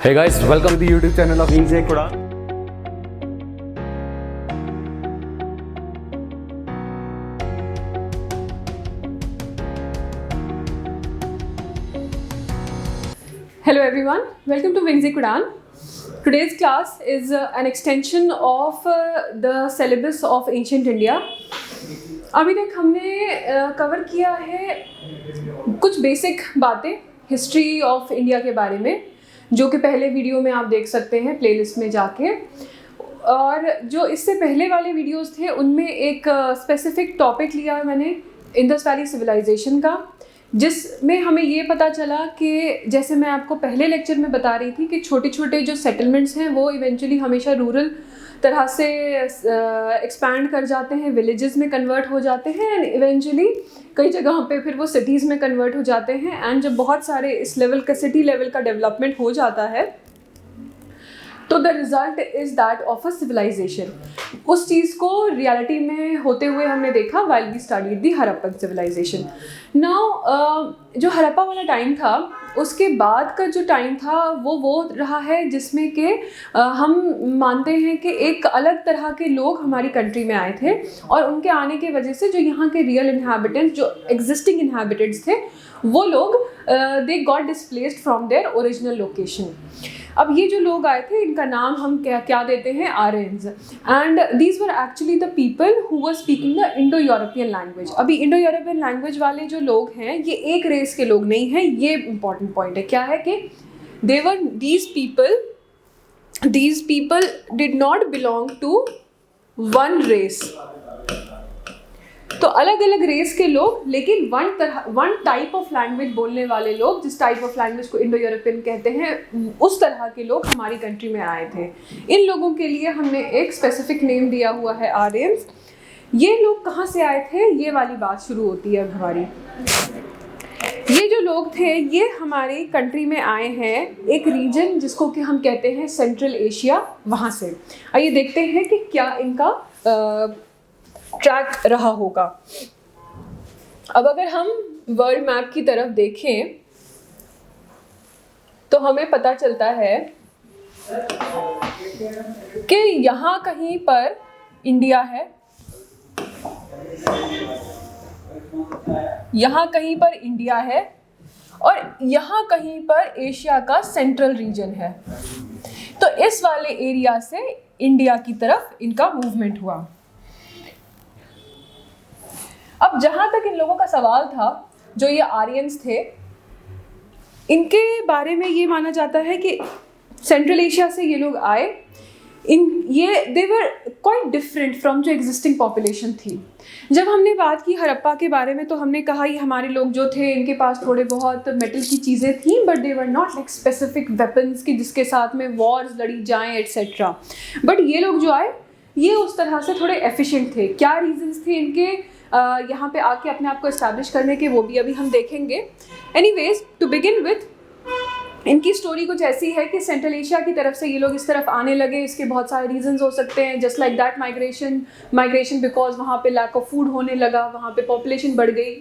Hey guys, welcome to the YouTube channel of Wings Quran. Hello everyone, welcome to Wings Quran. Today's class is an extension of the syllabus of ancient India. अभी तक हमने cover किया है कुछ basic बातें history of India के बारे में, जो कि पहले वीडियो में आप देख सकते हैं प्लेलिस्ट में जाके। और जो इससे पहले वाले वीडियोस थे उनमें एक स्पेसिफिक टॉपिक लिया मैंने इंडस वैली सिविलाइजेशन का, जिसमें हमें ये पता चला कि जैसे मैं आपको पहले लेक्चर में बता रही थी कि छोटे छोटे जो सेटलमेंट्स हैं वो इवेंचुअली हमेशा रूरल तरह से एक्सपैंड कर जाते हैं, विलेजेस में कन्वर्ट हो जाते हैं एंड इवेंचुअली कई जगहों पे फिर वो सिटीज़ में कन्वर्ट हो जाते हैं। एंड जब बहुत सारे इस लेवल का सिटी लेवल का डेवलपमेंट हो जाता है तो the result is that of a civilisation. उस चीज़ को रियलिटी में होते हुए हमने देखा while we studied the Harappan civilisation. Now जो हड़प्पा वाला टाइम था उसके बाद का जो टाइम था वो रहा है जिसमें कि हम मानते हैं कि एक अलग तरह के लोग हमारी कंट्री में आए थे और उनके आने की वजह से जो यहाँ के रियल इन्हाबिटेंट्स, जो एग्जिस्टिंग इन्हाबिटेंट्स थे, वो लोग they got displaced from their original location. अब ये जो लोग आए थे इनका नाम हम क्या देते हैं, Aryans. And these were actually the people who were speaking the Indo European language. अभी इंडो यूरोपियन लैंग्वेज वाले जो लोग हैं ये एक रेस के लोग नहीं हैं। ये इंपॉर्टेंट पॉइंट है, क्या है कि they were these people did not belong to one race. तो अलग अलग रेस के लोग, लेकिन वन टाइप ऑफ लैंग्वेज बोलने वाले लोग, जिस टाइप ऑफ लैंग्वेज को इंडो यूरोपियन कहते हैं, उस तरह के लोग हमारी कंट्री में आए थे। इन लोगों के लिए हमने एक स्पेसिफिक नेम दिया हुआ है, आर्यंस। ये लोग कहाँ से आए थे, ये वाली बात शुरू होती है अब हमारी। ये जो लोग थे ये हमारी कंट्री में आए हैं एक रीजन जिसको कि हम कहते हैं सेंट्रल एशिया, वहाँ से। आइए देखते हैं कि क्या इनका ट्रैक रहा होगा। अब अगर हम वर्ल्ड मैप की तरफ देखें तो हमें पता चलता है कि यहाँ कहीं पर इंडिया है, यहाँ कहीं पर इंडिया है और यहाँ कहीं पर एशिया का सेंट्रल रीजन है। तो इस वाले एरिया से इंडिया की तरफ इनका मूवमेंट हुआ। अब जहाँ तक इन लोगों का सवाल था, जो ये आर्यंस थे, इनके बारे में ये माना जाता है कि सेंट्रल एशिया से ये लोग आए। दे वर क्वाइट डिफरेंट फ्रॉम जो एग्जिस्टिंग पॉपुलेशन थी। जब हमने बात की हड़प्पा के बारे में तो हमने कहा ये हमारे लोग जो थे इनके पास थोड़े बहुत मेटल की चीज़ें थी, but they were not like specific weapons की जिसके साथ में वॉर्स लड़ी जाएं एट्सेट्रा। बट ये लोग जो आए ये उस तरह से थोड़े एफिशिएंट थे। क्या रीजंस थे इनके यहाँ पे आके अपने आप को इस्टेब्लिश करने के, वो भी अभी हम देखेंगे। एनीवेज, टू बिगिन विथ, इनकी स्टोरी कुछ ऐसी है कि सेंट्रल एशिया की तरफ से ये लोग इस तरफ आने लगे। इसके बहुत सारे रीजंस हो सकते हैं, just like that migration because वहाँ पे लैक ऑफ फूड होने लगा, वहाँ पे पॉपुलेशन बढ़ गई,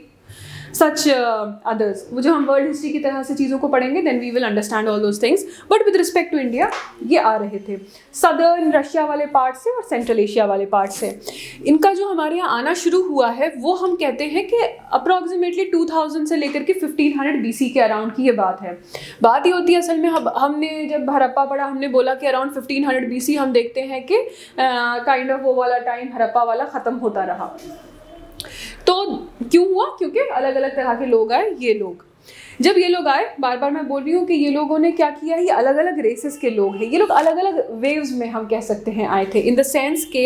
सच अदर्स। वो जो हम वर्ल्ड हिस्ट्री की तरह से चीज़ों को पढ़ेंगे then we will understand all those things. But with respect to India ये आ रहे थे सदर्न रशिया वाले पार्ट से और सेंट्रल एशिया वाले पार्ट से। इनका जो हमारे यहाँ आना शुरू हुआ है वो हम कहते हैं कि अप्रॉक्सीमेटली 2000 से लेकर के 1500 BC के अराउंड की ये बात है। बात ये होती है असल में, हमने जब हड़प्पा पढ़ा हमने बोला कि अराउंड 1500 BC हम देखते हैं कि काइंड ऑफ वो वाला टाइम हड़प्पा वाला ख़त्म होता रहा। तो क्यों हुआ? क्योंकि अलग अलग तरह के लोग आए। ये लोग जब ये लोग आए, बार बार मैं बोल रही हूँ कि ये लोगों ने क्या किया, ये अलग अलग रेसेस के लोग हैं। ये लोग अलग अलग वेव्स में हम कह सकते हैं आए थे, इन द सेंस के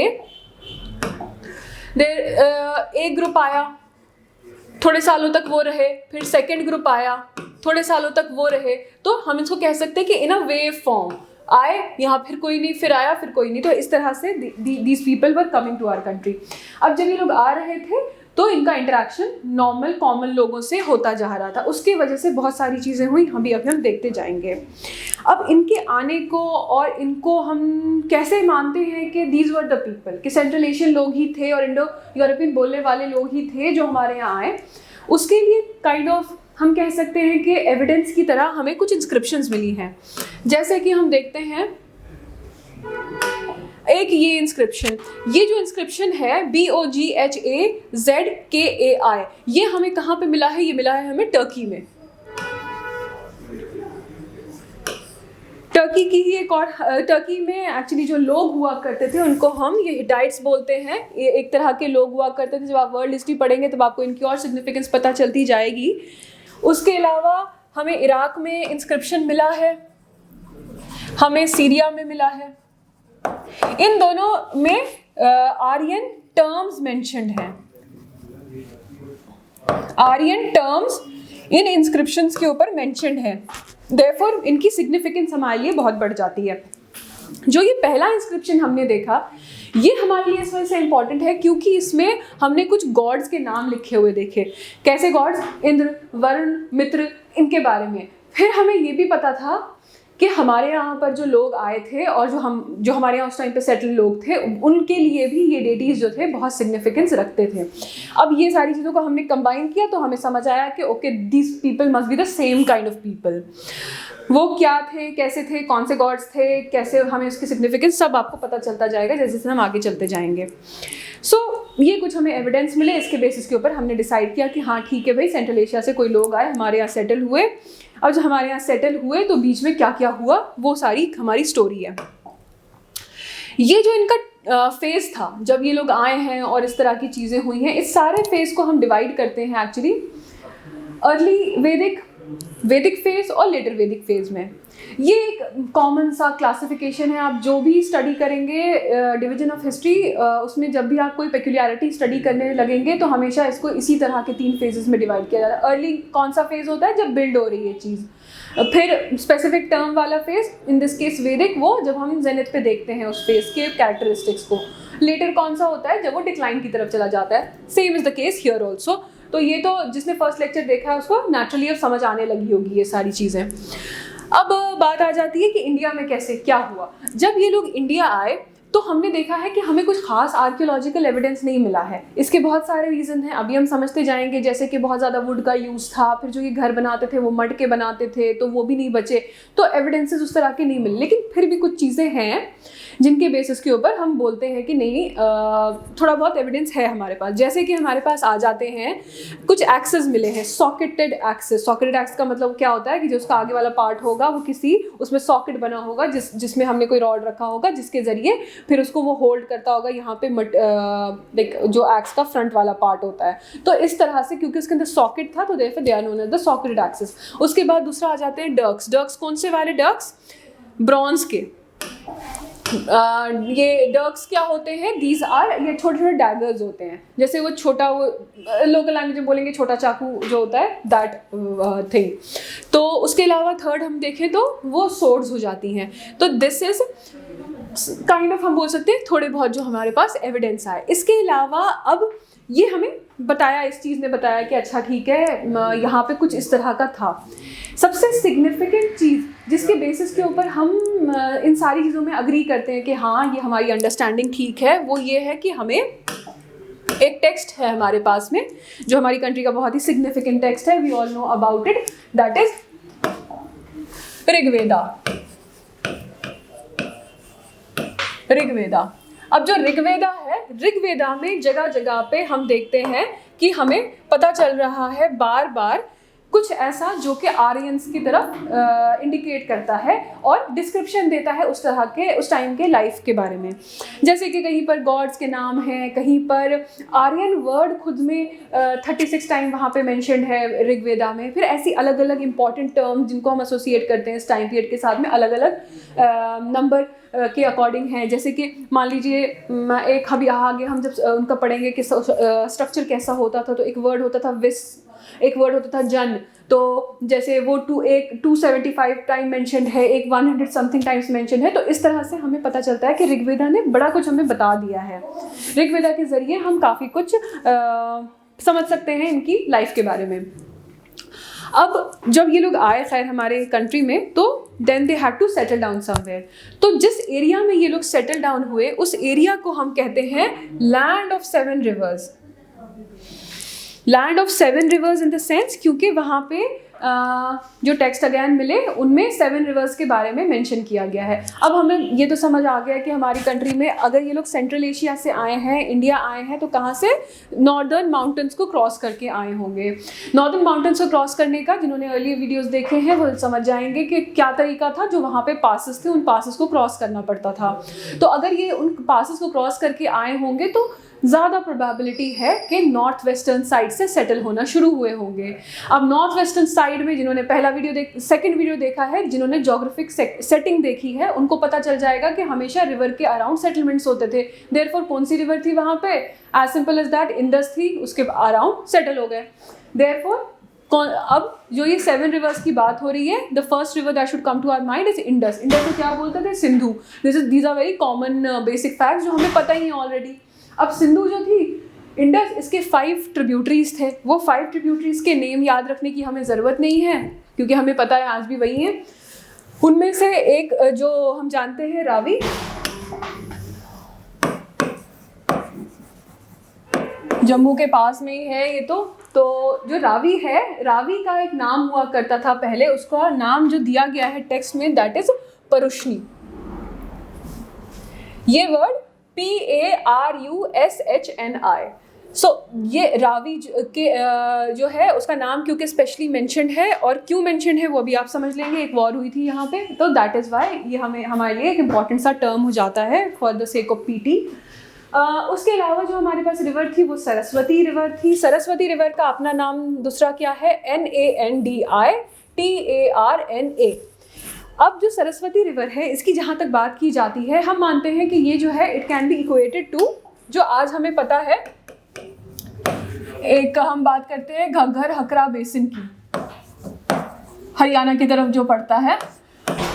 एक ग्रुप आया, थोड़े सालों तक वो रहे, फिर सेकंड ग्रुप आया, थोड़े सालों तक वो रहे। तो हम इसको कह सकते हैं कि इन अ वेव फॉर्म आए, यहाँ फिर कोई नहीं, फिर आया, फिर कोई नहीं। तो इस तरह से these people were coming to our country. अब जब ये लोग आ रहे थे तो इनका इंटरेक्शन नॉर्मल कॉमन लोगों से होता जा रहा था। उसकी वजह से बहुत सारी चीज़ें हुई, अभी हम देखते जाएंगे। अब इनके आने को और इनको हम कैसे मानते हैं कि दीज वर द पीपल, कि सेंट्रल एशियन लोग ही थे और इंडो यूरोपियन बोलने वाले लोग ही थे जो हमारे यहाँ आए। उसके लिए काइंड ऑफ हम कह सकते हैं कि एविडेंस की तरह हमें कुछ इंस्क्रिप्शंस मिली हैं। जैसे कि हम देखते हैं एक ये इंस्क्रिप्शन, ये जो इंस्क्रिप्शन है BOGHAZKAI, ये हमें कहाँ पे मिला है? ये मिला है हमें टर्की में। टर्की की ही एक और टर्की में एक्चुअली जो लोग हुआ करते थे उनको हम ये हिटाइट्स बोलते हैं। ये एक तरह के लोग हुआ करते थे। जब आप वर्ल्ड हिस्ट्री पढ़ेंगे तब आपको इनकी और सिग्निफिकेंस पता चलती जाएगी। उसके अलावा हमें इराक में इंस्क्रिप्शन मिला है, हमें सीरिया में मिला है। इन दोनों में आर्यन टर्म्स मेंशन्ड हैं। आर्यन टर्म्स इन इंस्क्रिप्शंस के ऊपर मेंशन्ड है, देयरफॉर इनकी सिग्निफिकेंस हमारे लिए बहुत बढ़ जाती है। जो ये पहला इंस्क्रिप्शन हमने देखा, ये हमारे लिए इस वजह से इम्पॉर्टेंट है क्योंकि इसमें हमने कुछ गॉड्स के नाम लिखे हुए देखे। कैसे गॉड्स? इंद्र, वरुण, मित्र, इनके बारे में। फिर हमें ये भी पता था कि हमारे यहाँ पर जो लोग आए थे और जो हमारे यहाँ उस टाइम पे सेटल लोग थे, उनके लिए भी ये डेटीज़ जो थे बहुत सिग्निफिकेंस रखते थे। अब ये सारी चीज़ों को हमने कंबाइन किया तो हमें समझ आया कि okay, these people must be the same kind of people. वो क्या थे, कैसे थे, कौन से गॉड्स थे, कैसे, हमें उसकी सिग्निफिकेंस सब आपको पता चलता जाएगा जैसे जैसे हम आगे चलते जाएंगे। ये कुछ हमें एविडेंस मिले, इसके बेसिस के ऊपर हमने डिसाइड किया कि हाँ ठीक है भाई, सेंट्रल एशिया से कोई लोग आए, हमारे यहाँ सेटल हुए। अब जब हमारे यहाँ सेटल हुए तो बीच में क्या क्या हुआ वो सारी हमारी स्टोरी है। ये जो इनका फेज था जब ये लोग आए हैं और इस तरह की चीज़ें हुई हैं, इस सारे फेज को हम डिवाइड करते हैं एक्चुअली अर्ली वैदिक फेज और लेटर वैदिक फेज में। ये एक कॉमन सा क्लासिफिकेशन है। आप जो भी स्टडी करेंगे डिवीजन ऑफ हिस्ट्री, उसमें जब भी आप कोई पेक्यूलियरिटी स्टडी करने लगेंगे तो हमेशा इसको इसी तरह के 3 फेजेस में डिवाइड किया जाता है। अर्ली कौन सा फेज होता है? जब बिल्ड हो रही है चीज़। फिर स्पेसिफिक टर्म वाला फेज, इन दिस केस वैदिक, वो जब हम जेनिथ पे देखते हैं उस फेज के कैरेक्टरिस्टिक्स को। लेटर कौन सा होता है? जब वो डिक्लाइन की तरफ चला जाता है। Same is the case here also. तो ये तो जिसने फर्स्ट लेक्चर देखा है उसको नेचुरली अब समझ आने लगी होगी ये सारी चीज़ें। अब बात आ जाती है कि इंडिया में कैसे क्या हुआ। जब ये लोग इंडिया आए तो हमने देखा है कि हमें कुछ खास आर्कियोलॉजिकल एविडेंस नहीं मिला है। इसके बहुत सारे रीज़न हैं, अभी हम समझते जाएंगे। जैसे कि बहुत ज़्यादा वुड का यूज़ था, फिर जो ये घर बनाते थे वो मड के बनाते थे तो वो भी नहीं बचे, तो एविडेंसेस उस तरह के नहीं मिले। लेकिन फिर भी कुछ चीज़ें हैं जिनके बेसिस के ऊपर हम बोलते हैं कि नहीं, थोड़ा बहुत एविडेंस है हमारे पास। जैसे कि हमारे पास आ जाते हैं कुछ एक्सेस मिले हैं, सॉकेटेड एक्सेस। सॉकेटेड एक्सेस का मतलब क्या होता है कि जो उसका आगे वाला पार्ट होगा वो किसी उसमें सॉकेट बना होगा जिसमें हमने कोई रॉड रखा होगा जिसके ज़रिए फिर उसको वो होल्ड करता होगा। यहाँ पे जो एक्स का फ्रंट वाला पार्ट होता है, तो इस तरह से क्योंकि उसके अंदर सॉकेट था तो therefore they are known as the socketed axes. उसके बाद दूसरा आ जाते हैं डक्स। डक्स कौन से वाले डक्स? ब्रॉन्ज के। ये डक्स क्या होते हैं? दीज आर, ये छोटे छोटे डैगर्स होते हैं। जैसे वो छोटा, वो लोकल लैंग्वेज में बोलेंगे छोटा चाकू जो होता है, दैट थिंग। तो उसके अलावा थर्ड हम देखें तो वो सोर्ड्स हो जाती हैं। तो दिस इज काइंड ऑफ, हम बोल सकते हैं थोड़े बहुत जो हमारे पास एविडेंस आए। इसके अलावा अब ये हमें बताया, इस चीज़ ने बताया कि अच्छा ठीक है यहाँ पे कुछ इस तरह का था। सबसे सिग्निफिकेंट चीज़ जिसके बेसिस के ऊपर हम इन सारी चीज़ों में अग्री करते हैं कि हाँ ये हमारी अंडरस्टैंडिंग ठीक है, वो ये है कि हमें एक टेक्स्ट है हमारे पास में जो हमारी कंट्री का बहुत ही सिग्निफिकेंट टेक्स्ट है। We all know about it, that is Rigveda. Rigveda. अब जो ऋग्वेदा है, ऋग्वेदा में जगह जगह पे हम देखते हैं कि हमें पता चल रहा है बार बार कुछ ऐसा जो कि आर्यंस की तरफ इंडिकेट करता है और डिस्क्रिप्शन देता है उस तरह के उस टाइम के लाइफ के बारे में। जैसे कि कहीं पर गॉड्स के नाम हैं, कहीं पर आर्यन वर्ड खुद में 36 टाइम वहाँ पे मेंशन्ड है ऋग्वेदा में। फिर ऐसी अलग अलग इंपॉर्टेंट टर्म जिनको हम एसोसिएट करते हैं इस टाइम पीरियड के साथ में, अलग अलग नंबर के अकॉर्डिंग हैं। जैसे कि मान लीजिए एक अभी आगे हम जब उनका पढ़ेंगे कि स्ट्रक्चर कैसा होता था, तो एक वर्ड होता था विस, एक वर्ड होता था जन। तो जैसे वो 275 टाइम मेंशन्ड है, एक 100 समथिंग टाइम्स मेंशन्ड है। तो इस तरह से हमें पता चलता है कि ऋग्वेदा ने बड़ा कुछ हमें बता दिया है। ऋग्वेदा के ज़रिए हम काफ़ी कुछ समझ सकते हैं इनकी लाइफ के बारे में। अब जब ये लोग आए खैर हमारे कंट्री में, तो then they had to settle down somewhere. तो जिस एरिया में ये लोग सेटल डाउन हुए उस एरिया को हम कहते हैं land of 7 reverse. Land of 7 reverse in the sense क्योंकि वहाँ पे जो टेक्स्ट अगेन मिले उनमें 7 रिवर्स के बारे में मेंशन किया गया है। अब हमें ये तो समझ आ गया कि हमारी कंट्री में अगर ये लोग सेंट्रल एशिया से आए हैं, इंडिया आए हैं, तो कहाँ से? नॉर्दर्न माउंटेन्स को क्रॉस करके आए होंगे। नॉर्दर्न माउंटेन्स को क्रॉस करने का जिन्होंने अर्ली वीडियोस देखे हैं वो समझ जाएंगे कि क्या तरीका था। जो वहाँ पे पासेस थे उन पासेस को क्रॉस करना पड़ता था। तो अगर ये उन पासेस को क्रॉस करके आए होंगे तो ज़्यादा प्रोबेबिलिटी है कि नॉर्थ वेस्टर्न साइड से सेटल होना शुरू हुए होंगे। अब नॉर्थ वेस्टर्न साइड में जिन्होंने पहला वीडियो सेकंड वीडियो देखा है, जिन्होंने जोग्राफिक सेटिंग देखी है, उनको पता चल जाएगा कि हमेशा रिवर के अराउंड सेटलमेंट्स होते थे। देयरफॉर कौन सी रिवर थी वहाँ पे? As simple as that, Indus थी, उसके अराउंड सेटल हो गए। देयरफॉर अब जो ये 7 रिवर्स की बात हो रही है, the first river that should come to our mind is Indus. Indus को क्या बोलते थे? Sindhu. These are very common basic facts जो हमें पता ही है ऑलरेडी। अब सिंधु जो थी, इंडस, इसके 5 ट्रिब्यूटरीज थे। वो 5 ट्रिब्यूटरीज के नेम याद रखने की हमें ज़रूरत नहीं है क्योंकि हमें पता है आज भी वही है। उनमें से एक जो हम जानते हैं, रावी, जम्मू के पास में ही है ये। तो जो रावी है, रावी का एक नाम हुआ करता था पहले, उसका नाम जो दिया गया है टेक्स्ट में दैट इज परुष्णी। ये वर्ड PARUSHNI। सो ये रावी जो है उसका नाम क्योंकि स्पेशली मेंशन्ड है, और क्यों मेंशन्ड है वो भी आप समझ लेंगे। एक वॉर हुई थी यहाँ पे, तो दैट इज़ वाई ये हमारे लिए एक इम्पॉर्टेंट सा टर्म हो जाता है for the sake of PT। उसके अलावा जो हमारे पास रिवर थी वो सरस्वती रिवर थी। सरस्वती रिवर का अपना नाम दूसरा क्या है? NANDITARNA। अब जो सरस्वती रिवर है, इसकी जहाँ तक बात की जाती है, हम मानते हैं कि ये जो है it can be equated to, जो आज हमें पता है, एक हम बात करते हैं घग्गर हकरा बेसिन की, हरियाणा की तरफ जो पड़ता है,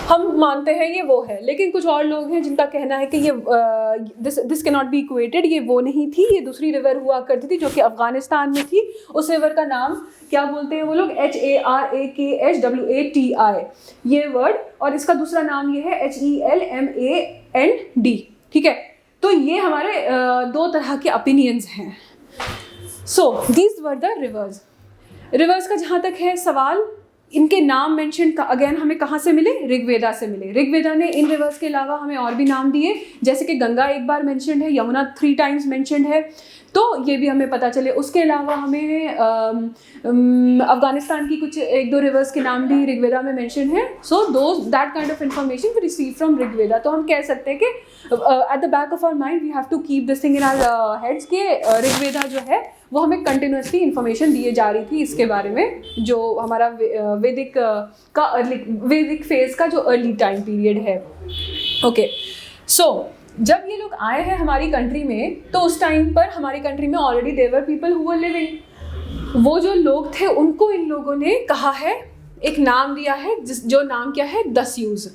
हम मानते हैं ये वो है। लेकिन कुछ और लोग हैं जिनका कहना है कि ये this can not be equated, ये वो नहीं थी, ये दूसरी रिवर हुआ करती थी जो कि अफगानिस्तान में थी। उस रिवर का नाम क्या बोलते हैं वो लोग? HARAKHWATI ये वर्ड, और इसका दूसरा नाम ये है HELMAND। ठीक है, तो ये हमारे 2 तरह के ओपिनियंस हैं। So these were the reverse. Reverse का जहाँ तक है सवाल, इनके नाम मेंशन अगेन हमें कहाँ से मिले? ऋग्वेदा से मिले। ऋग्वेदा ने इन रिवर्स के अलावा हमें और भी नाम दिए, जैसे कि गंगा एक बार मेंशन्ड है, यमुना 3 टाइम्स मेंशन्ड है, तो ये भी हमें पता चले। उसके अलावा हमें अफगानिस्तान की कुछ 1-2 रिवर्स के नाम भी ऋग्वेदा में मेंशन है। So that kind of information we receive from Rigveda. तो हम कह सकते हैं कि at the back of our mind we have to keep this thing in our heads के ऋग्वेदा जो है वो हमें कंटिन्यूसली इन्फॉर्मेशन दिए जा रही थी इसके बारे में, जो हमारा वैदिक फेज का जो अर्ली टाइम पीरियड है। ओके, सो जब ये लोग आए हैं हमारी कंट्री में, तो उस टाइम पर हमारी कंट्री में already there people who were living. वो जो लोग थे उनको इन लोगों ने कहा है, एक नाम दिया है जो नाम क्या है? दस्यूज।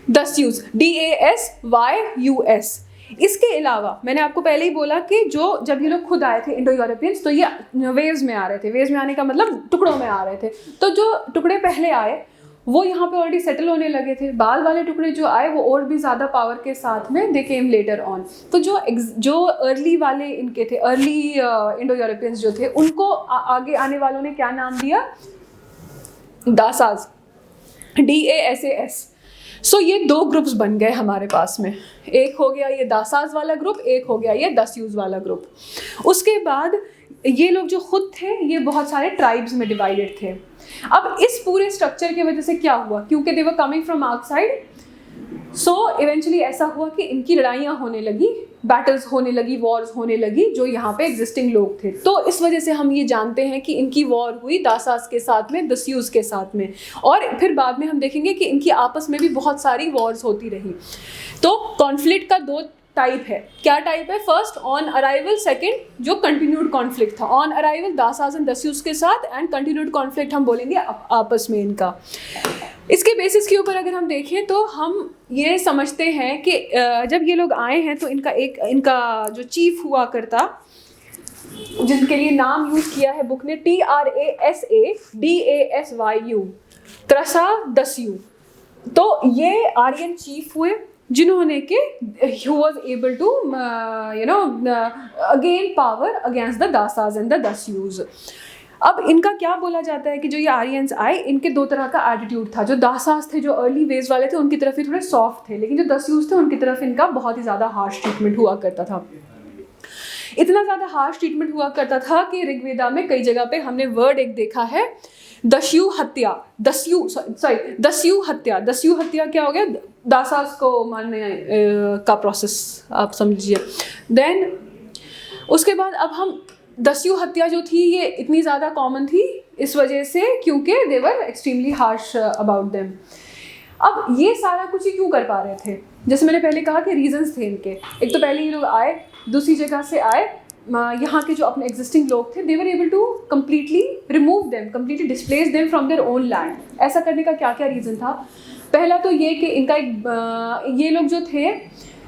दस्यूज, DASYUS। इसके अलावा मैंने आपको पहले ही बोला कि जब ये लोग खुद आए थे इंडो यूरोपियंस, तो ये वेव्स में आ रहे थे। वेव्स में आने का मतलब टुकड़ों में आ रहे थे। तो जो टुकड़े पहले आए वो यहाँ पे ऑलरेडी सेटल होने लगे थे। बाद वाले टुकड़े जो आए वो और भी ज़्यादा पावर के साथ में दे केम लेटर ऑन। तो जो अर्ली वाले इनके थे, अर्ली इंडो यूरोपियंस जो थे, उनको आगे आने वालों ने क्या नाम दिया? दासाज, DASAS। सो ये 2 ग्रुप्स बन गए हमारे पास में। एक हो गया ये दासाज वाला ग्रुप, एक हो गया ये दस्यूज वाला ग्रुप। उसके बाद ये लोग जो खुद थे ये बहुत सारे ट्राइब्स में डिवाइडेड थे। अब इस पूरे स्ट्रक्चर की वजह से क्या हुआ? क्योंकि they were coming from outside, so eventually ऐसा हुआ कि इनकी लड़ाइयाँ होने लगी, बैटल्स होने लगी, वॉर्स होने लगी जो यहाँ पे एग्जिस्टिंग लोग थे। तो इस वजह से हम ये जानते हैं कि इनकी वॉर हुई दासास के साथ में, दस्यूज के साथ में, और फिर बाद में हम देखेंगे कि इनकी आपस में भी बहुत सारी वॉर्स होती रही। तो कॉन्फ्लिक्ट का 2 टाइप है। क्या टाइप है? फर्स्ट ऑन अराइवल, सेकंड जो कंटिन्यूड कॉन्फ्लिक्ट था। ऑन अराइवल दासास एंड दस्यूज के साथ, एंड कंटिन्यूड कॉन्फ्लिक्ट हम बोलेंगे आपस में इनका। इसके बेसिस के ऊपर अगर हम देखें तो हम ये समझते हैं कि जब ये लोग आए हैं तो इनका जो चीफ हुआ करता, जिनके लिए नाम यूज किया है बुक ने, TRASADASYU, त्रसा दस्यु। तो ये आर्यन चीफ हुए जिन्होंने कि who was able to gain power against the Dasas and the Dasyus. अब इनका क्या बोला जाता है कि जो ये आर्यंस आए, इनके दो तरह का एटीट्यूड था. जो दासास थे, जो अर्ली वेज वाले थे, उनकी तरफ ही थोड़े सॉफ्ट थे, लेकिन जो दस्यूज थे उनकी तरफ इनका बहुत ही ज़्यादा हार्श ट्रीटमेंट हुआ करता था. इतना ज़्यादा हार्श ट्रीटमेंट हुआ करता था कि ऋग्वेदा में कई जगह पे हमने वर्ड एक देखा है, दस्यु हत्या. दस्यु हत्या क्या हो गया? दासास को मारने का प्रोसेस, आप समझिए. देन उसके बाद अब हम दस्यु हत्या जो थी ये इतनी ज़्यादा कॉमन थी इस वजह से क्योंकि they were extremely harsh about them. अब ये सारा कुछ ही क्यों कर पा रहे थे? जैसे मैंने पहले कहा कि रीजंस थे इनके. एक तो पहले ये लोग आए, दूसरी जगह से आए, यहाँ के जो अपने एग्जिस्टिंग लोग थे, they were able to completely remove them, completely displace them from their own land. ऐसा करने का क्या क्या रीज़न था? पहला तो ये कि इनका ये लोग जो थे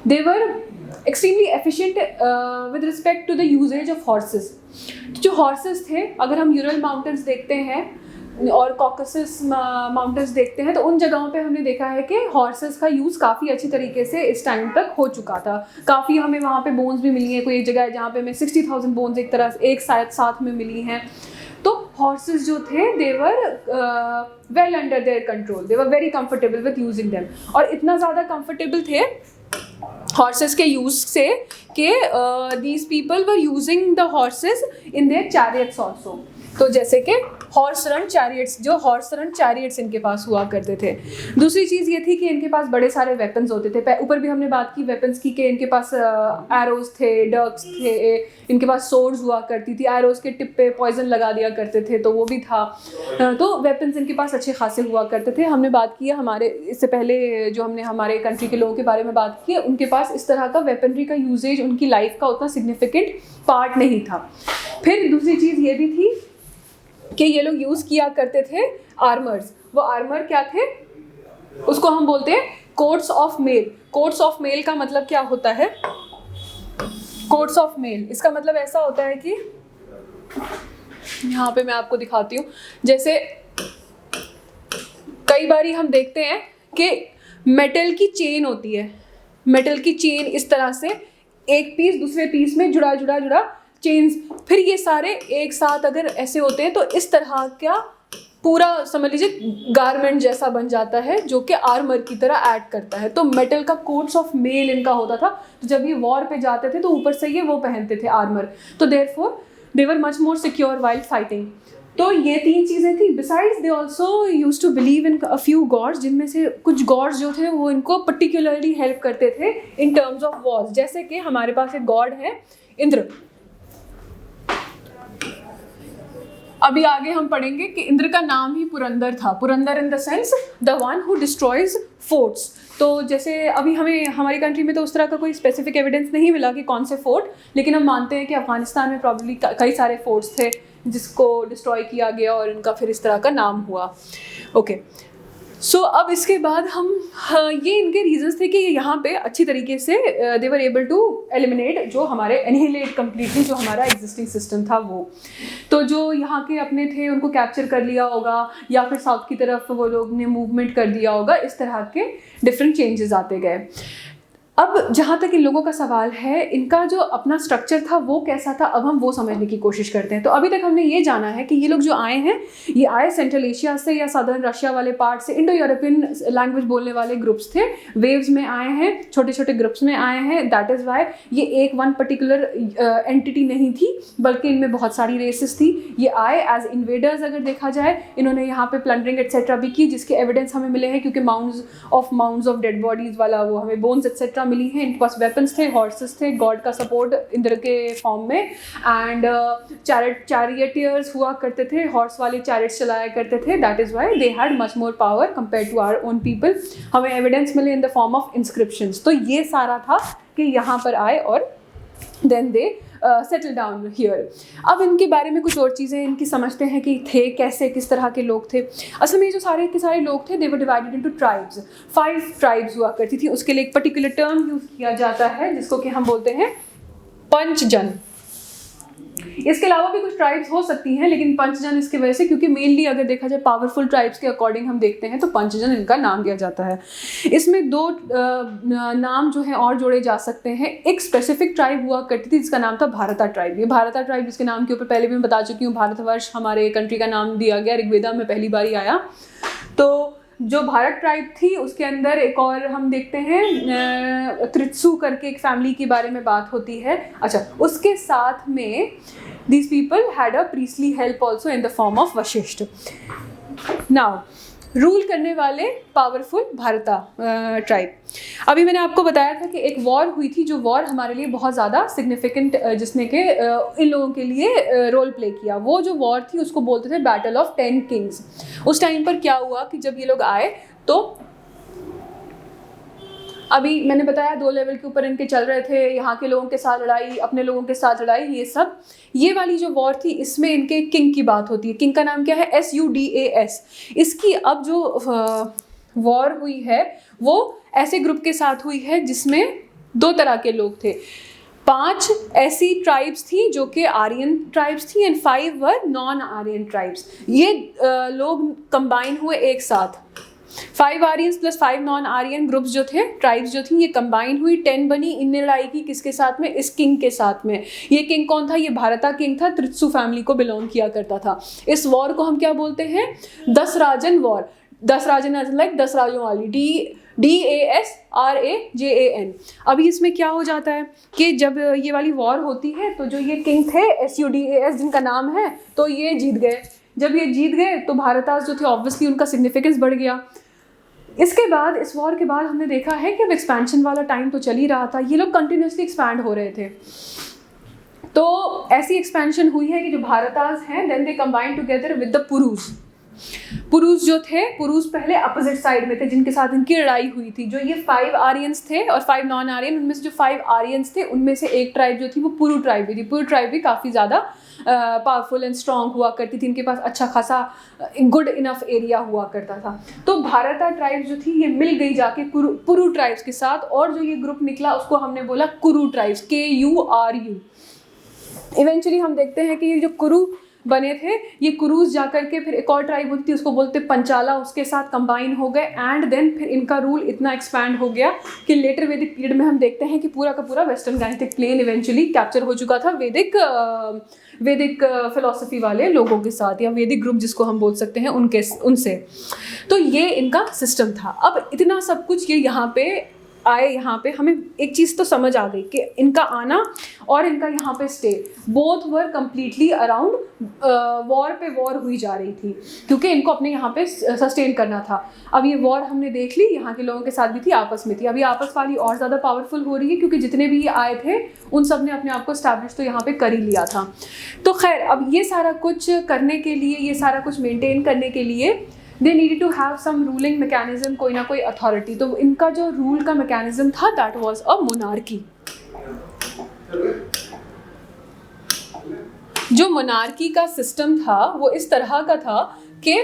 they were extremely efficient with respect to the usages of horses. जो हॉर्सेस थे, अगर हम यूरल माउंटेन्स देखते हैं और कॉकसस माउंटेन्स देखते हैं तो उन जगहों पे हमने देखा है कि हॉर्सेस का यूज़ काफ़ी अच्छी तरीके से इस टाइम तक हो चुका था. काफ़ी हमें वहाँ पे बोन्स भी मिली हैं. कोई एक जगह है जहाँ पे हमें 60,000 बोन्स एक साथ में मिली हैं. तो हॉर्सेस जो थे they were well under their control, they were very comfortable with using them. और इतना ज़्यादा कंफर्टेबल थे हॉर्सेस के यूज़ से कि these people were using the horses in their chariots also. तो जैसे कि हॉर्स रन चैरियट्स इनके पास हुआ करते थे. दूसरी चीज़ ये थी कि इनके पास बड़े सारे वेपन्स होते थे. ऊपर भी हमने बात की वेपन्स की कि इनके पास एरोज थे, डर्क्स थे, इनके पास सोर्ड्स हुआ करती थी. एरोज के टिप पे पॉइजन लगा दिया करते थे तो वो भी था. तो वेपन्स इनके पास अच्छे खासे हुआ करते थे. हमने बात की है हमारे इससे पहले जो हमने हमारे कंट्री के लोगों के बारे में बात की है, उनके पास इस तरह का वेपनरी का यूजेज उनकी लाइफ का उतना सिग्निफिकेंट पार्ट नहीं था. फिर दूसरी चीज़ ये भी थी कि ये लोग यूज़ किया करते थे आर्मर्स. वो आर्मर क्या थे? उसको हम बोलते हैं quotes of male. Quotes of male का मतलब क्या होता है? कोट्स ऑफ मेल इसका मतलब ऐसा होता है कि यहाँ पे मैं आपको दिखाती हूँ. जैसे कई बारी हम देखते हैं कि मेटल की चेन होती है. मेटल की चेन इस तरह से एक पीस दूसरे पीस में जुड़ा चेन्स, फिर ये सारे एक साथ अगर ऐसे होते हैं तो इस तरह का पूरा समझ लीजिए गारमेंट जैसा बन जाता है जो कि आर्मर की तरह ऐड करता है. तो मेटल का कोट्स ऑफ मेल इनका होता था. तो जब ये वॉर पे जाते थे तो ऊपर से ये वो पहनते थे आर्मर. तो therefore they were much more secure while fighting. तो ये तीन चीज़ें थी. Besides they also use to believe in a few gods, जिनमें से कुछ गॉड्स जो थे वो इनको पर्टिकुलरली हेल्प करते थे इन टर्म्स ऑफ वॉर्स. जैसे कि हमारे पास एक गॉड है इंद्र. अभी आगे हम पढ़ेंगे कि इंद्र का नाम ही पुरंदर था. Purandar in the sense the one who destroys forts. तो जैसे अभी हमें हमारी कंट्री में तो उस तरह का कोई स्पेसिफिक एविडेंस नहीं मिला कि कौन से फोर्ट, लेकिन हम मानते हैं कि अफगानिस्तान में प्रॉब्ली कई सारे फोर्ट्स थे जिसको डिस्ट्रॉय किया गया और इनका फिर इस तरह का नाम हुआ. ओके, सो अब इसके बाद हम ये इनके रीजंस थे कि यहाँ पे अच्छी तरीके से दे वर एबल टू एलिमिनेट जो हमारे एनिहिलेट कम्प्लीटली जो हमारा एग्जिस्टिंग सिस्टम था वो. तो जो यहाँ के अपने थे उनको कैप्चर कर लिया होगा या फिर साउथ की तरफ वो लोग ने मूवमेंट कर दिया होगा. इस तरह के डिफरेंट चेंजेस आते गए. अब जहाँ तक इन लोगों का सवाल है, इनका जो अपना स्ट्रक्चर था वो कैसा था, अब हम वो समझने की कोशिश करते हैं. तो अभी तक हमने ये जाना है कि ये लोग जो आए हैं ये आए सेंट्रल एशिया से या सदर्न रशिया वाले पार्ट से. इंडो यूरोपियन लैंग्वेज बोलने वाले ग्रुप्स थे, वेव्स में आए हैं, छोटे छोटे ग्रुप्स में आए हैं. दैट इज़ वाई ये एक वन पर्टिकुलर एंटिटी नहीं थी बल्कि इनमें बहुत सारी रेसेस थी. ये आए एज इन्वेडर्स. अगर देखा जाए इन्होंने यहाँ पे प्लंडरिंग एट्सेट्रा भी की जिसके एविडेंस हमें मिले हैं क्योंकि माउंड्स ऑफ डेड बॉडीज़ वाला वो हमें बोन्स एट्सेट्रा मिली है. इनके पास वेपन्स थे, हॉर्सेस थे, गॉड का सपोर्ट इंद्र के फॉर्म में. एंड चैरियटियर्स हुआ करते थे, हॉर्स वाले चैरियट्स चलाया करते थे. That is why they had much more power compare to our own people. हमें एविडेंस मिले in the form of inscriptions. तो ये सारा था कि यहाँ पर आए और then they settle down here. अब इनके बारे में कुछ और चीज़ें इनकी समझते हैं कि थे कैसे, किस तरह के लोग थे. असल में जो सारे के सारे लोग थे they were divided into tribes. 5 tribes हुआ करती थी. उसके लिए एक पर्टिकुलर टर्म यूज़ किया जाता है जिसको कि हम बोलते हैं पंचजन. इसके अलावा भी कुछ ट्राइब्स हो सकती हैं, लेकिन पंचजन इसकी वजह से, क्योंकि मेनली अगर देखा जाए पावरफुल ट्राइब्स के अकॉर्डिंग हम देखते हैं तो पंचजन इनका नाम दिया जाता है। इसमें दो नाम जो है और जोड़े जा सकते हैं। एक स्पेसिफिक ट्राइब हुआ करती थी जिसका नाम था भारता ट्राइब। ये भारता ट्राइब जिसके नाम के ऊपर पहले भी मैं बता चुकी हूँ, भारतवर्ष हमारे कंट्री का नाम दिया गया, ऋग्वेदा में पहली बार ही आया। तो जो भारत ट्राइब थी उसके अंदर एक और हम देखते हैं त्रित्सु करके एक फैमिली के बारे में बात होती है। अच्छा, उसके साथ में these people had a priestly help also in the form of Vashishtha. Now rule करने वाले पावरफुल भारता ट्राइब। अभी मैंने आपको बताया था कि एक वॉर हुई थी, जो वॉर हमारे लिए बहुत ज़्यादा सिग्निफिकेंट जिसने के इन लोगों के लिए रोल प्ले किया। वो जो वॉर थी उसको बोलते थे बैटल ऑफ 10 किंग्स। उस टाइम पर क्या हुआ कि जब ये लोग आए तो अभी मैंने बताया 2 लेवल के ऊपर इनके चल रहे थे, यहाँ के लोगों के साथ लड़ाई, अपने लोगों के साथ लड़ाई, ये सब। ये वाली जो वॉर थी इसमें इनके किंग की बात होती है। किंग का नाम क्या है? SUDAS। इसकी अब जो वॉर हुई है वो ऐसे ग्रुप के साथ हुई है जिसमें 2 तरह के लोग थे। 5 ऐसी ट्राइब्स थी जो कि आर्यन ट्राइब्स थी and 5 were non Aryan tribes. ये लोग कंबाइन हुए एक साथ। 5 Aryans plus 5 non Aryan groups जो थे, ट्राइब्स जो थी, ये कंबाइन हुई, 10 बनी। इनने लड़ाई की किसके साथ में? इस किंग के साथ में। ये किंग कौन था? ये भारता किंग था, त्रित्सु फैमिली को बिलोंग किया करता था। इस वॉर को हम क्या बोलते हैं? 10 राजन वॉर। 10 राजन लाइक 10 राजों वाली, DASRAJAN। अभी इसमें क्या हो जाता है कि जब ये वाली वॉर होती है तो जो ये किंग थे SUDAS जिनका नाम है, तो ये जीत गए। जब ये जीत गए तो भारतास जो थे ऑब्वियसली उनका सिग्निफिकेंस बढ़ गया। इसके बाद इस वॉर के बाद हमने देखा है कि अब एक्सपेंशन वाला टाइम तो चल ही रहा था, ये लोग कंटिन्यूसली एक्सपैंड हो रहे थे। तो ऐसी एक्सपेंशन हुई है कि जो भारतास हैं then they combine together with the Purus. Purus जो थे, पुरुष पहले अपोजिट साइड में थे जिनके साथ इनकी लड़ाई हुई थी। जो ये 5 आर्यंस थे और 5 नॉन आर्यन, उनमें से जो 5 आर्यंस थे उनमें से एक ट्राइब जो थी वो पुरु ट्राइब भी थी। पुरु ट्राइब भी काफ़ी ज़्यादा पावरफुल एंड स्ट्रॉन्ग हुआ करती थी, इनके पास अच्छा खासा गुड इनफ एरिया हुआ करता था। तो भारता ट्राइब जो थी ये मिल गई जाके पुरु ट्राइब्स के साथ, और जो ये ग्रुप निकला उसको हमने बोला कुरु ट्राइब्स, KURU। इवेंचुअली हम देखते हैं कि ये जो कुरु बने थे, ये कुरूज जाकर के फिर एक और ट्राइब होती थी उसको बोलते पंचाला, उसके साथ कंबाइन हो गए एंड देन फिर इनका रूल इतना एक्सपैंड हो गया कि लेटर वैदिक पीरियड में हम देखते हैं कि पूरा का पूरा वेस्टर्न गायनेटिक प्लेन इवेंचुअली कैप्चर हो चुका था वैदिक फिलॉसफी वाले लोगों के साथ, या वैदिक ग्रुप जिसको हम बोल सकते हैं उनसे। तो ये इनका सिस्टम था। अब इतना सब कुछ ये यहाँ पे आए, यहाँ पे हमें एक चीज़ तो समझ आ गई कि इनका आना और इनका यहाँ पे stay both were completely around war पे वॉर हुई जा रही थी, क्योंकि इनको अपने यहाँ पे सस्टेन करना था। अब ये वॉर हमने देख ली, यहाँ के लोगों के साथ भी थी, आपस में थी। अभी आपस वाली और ज़्यादा पावरफुल हो रही है क्योंकि जितने भी ये आए थे उन सब ने अपने आप को स्टैब्लिश तो यहाँ पे कर ही लिया था। तो खैर, अब ये सारा कुछ करने के लिए, ये सारा कुछ मेनटेन करने के लिए they needed to have some ruling mechanism, कोई ना कोई अथॉरिटी। तो इनका जो रूल का मैकेनिज्म था that was a monarchy। जो मोनार्की का सिस्टम था वो इस तरह का था कि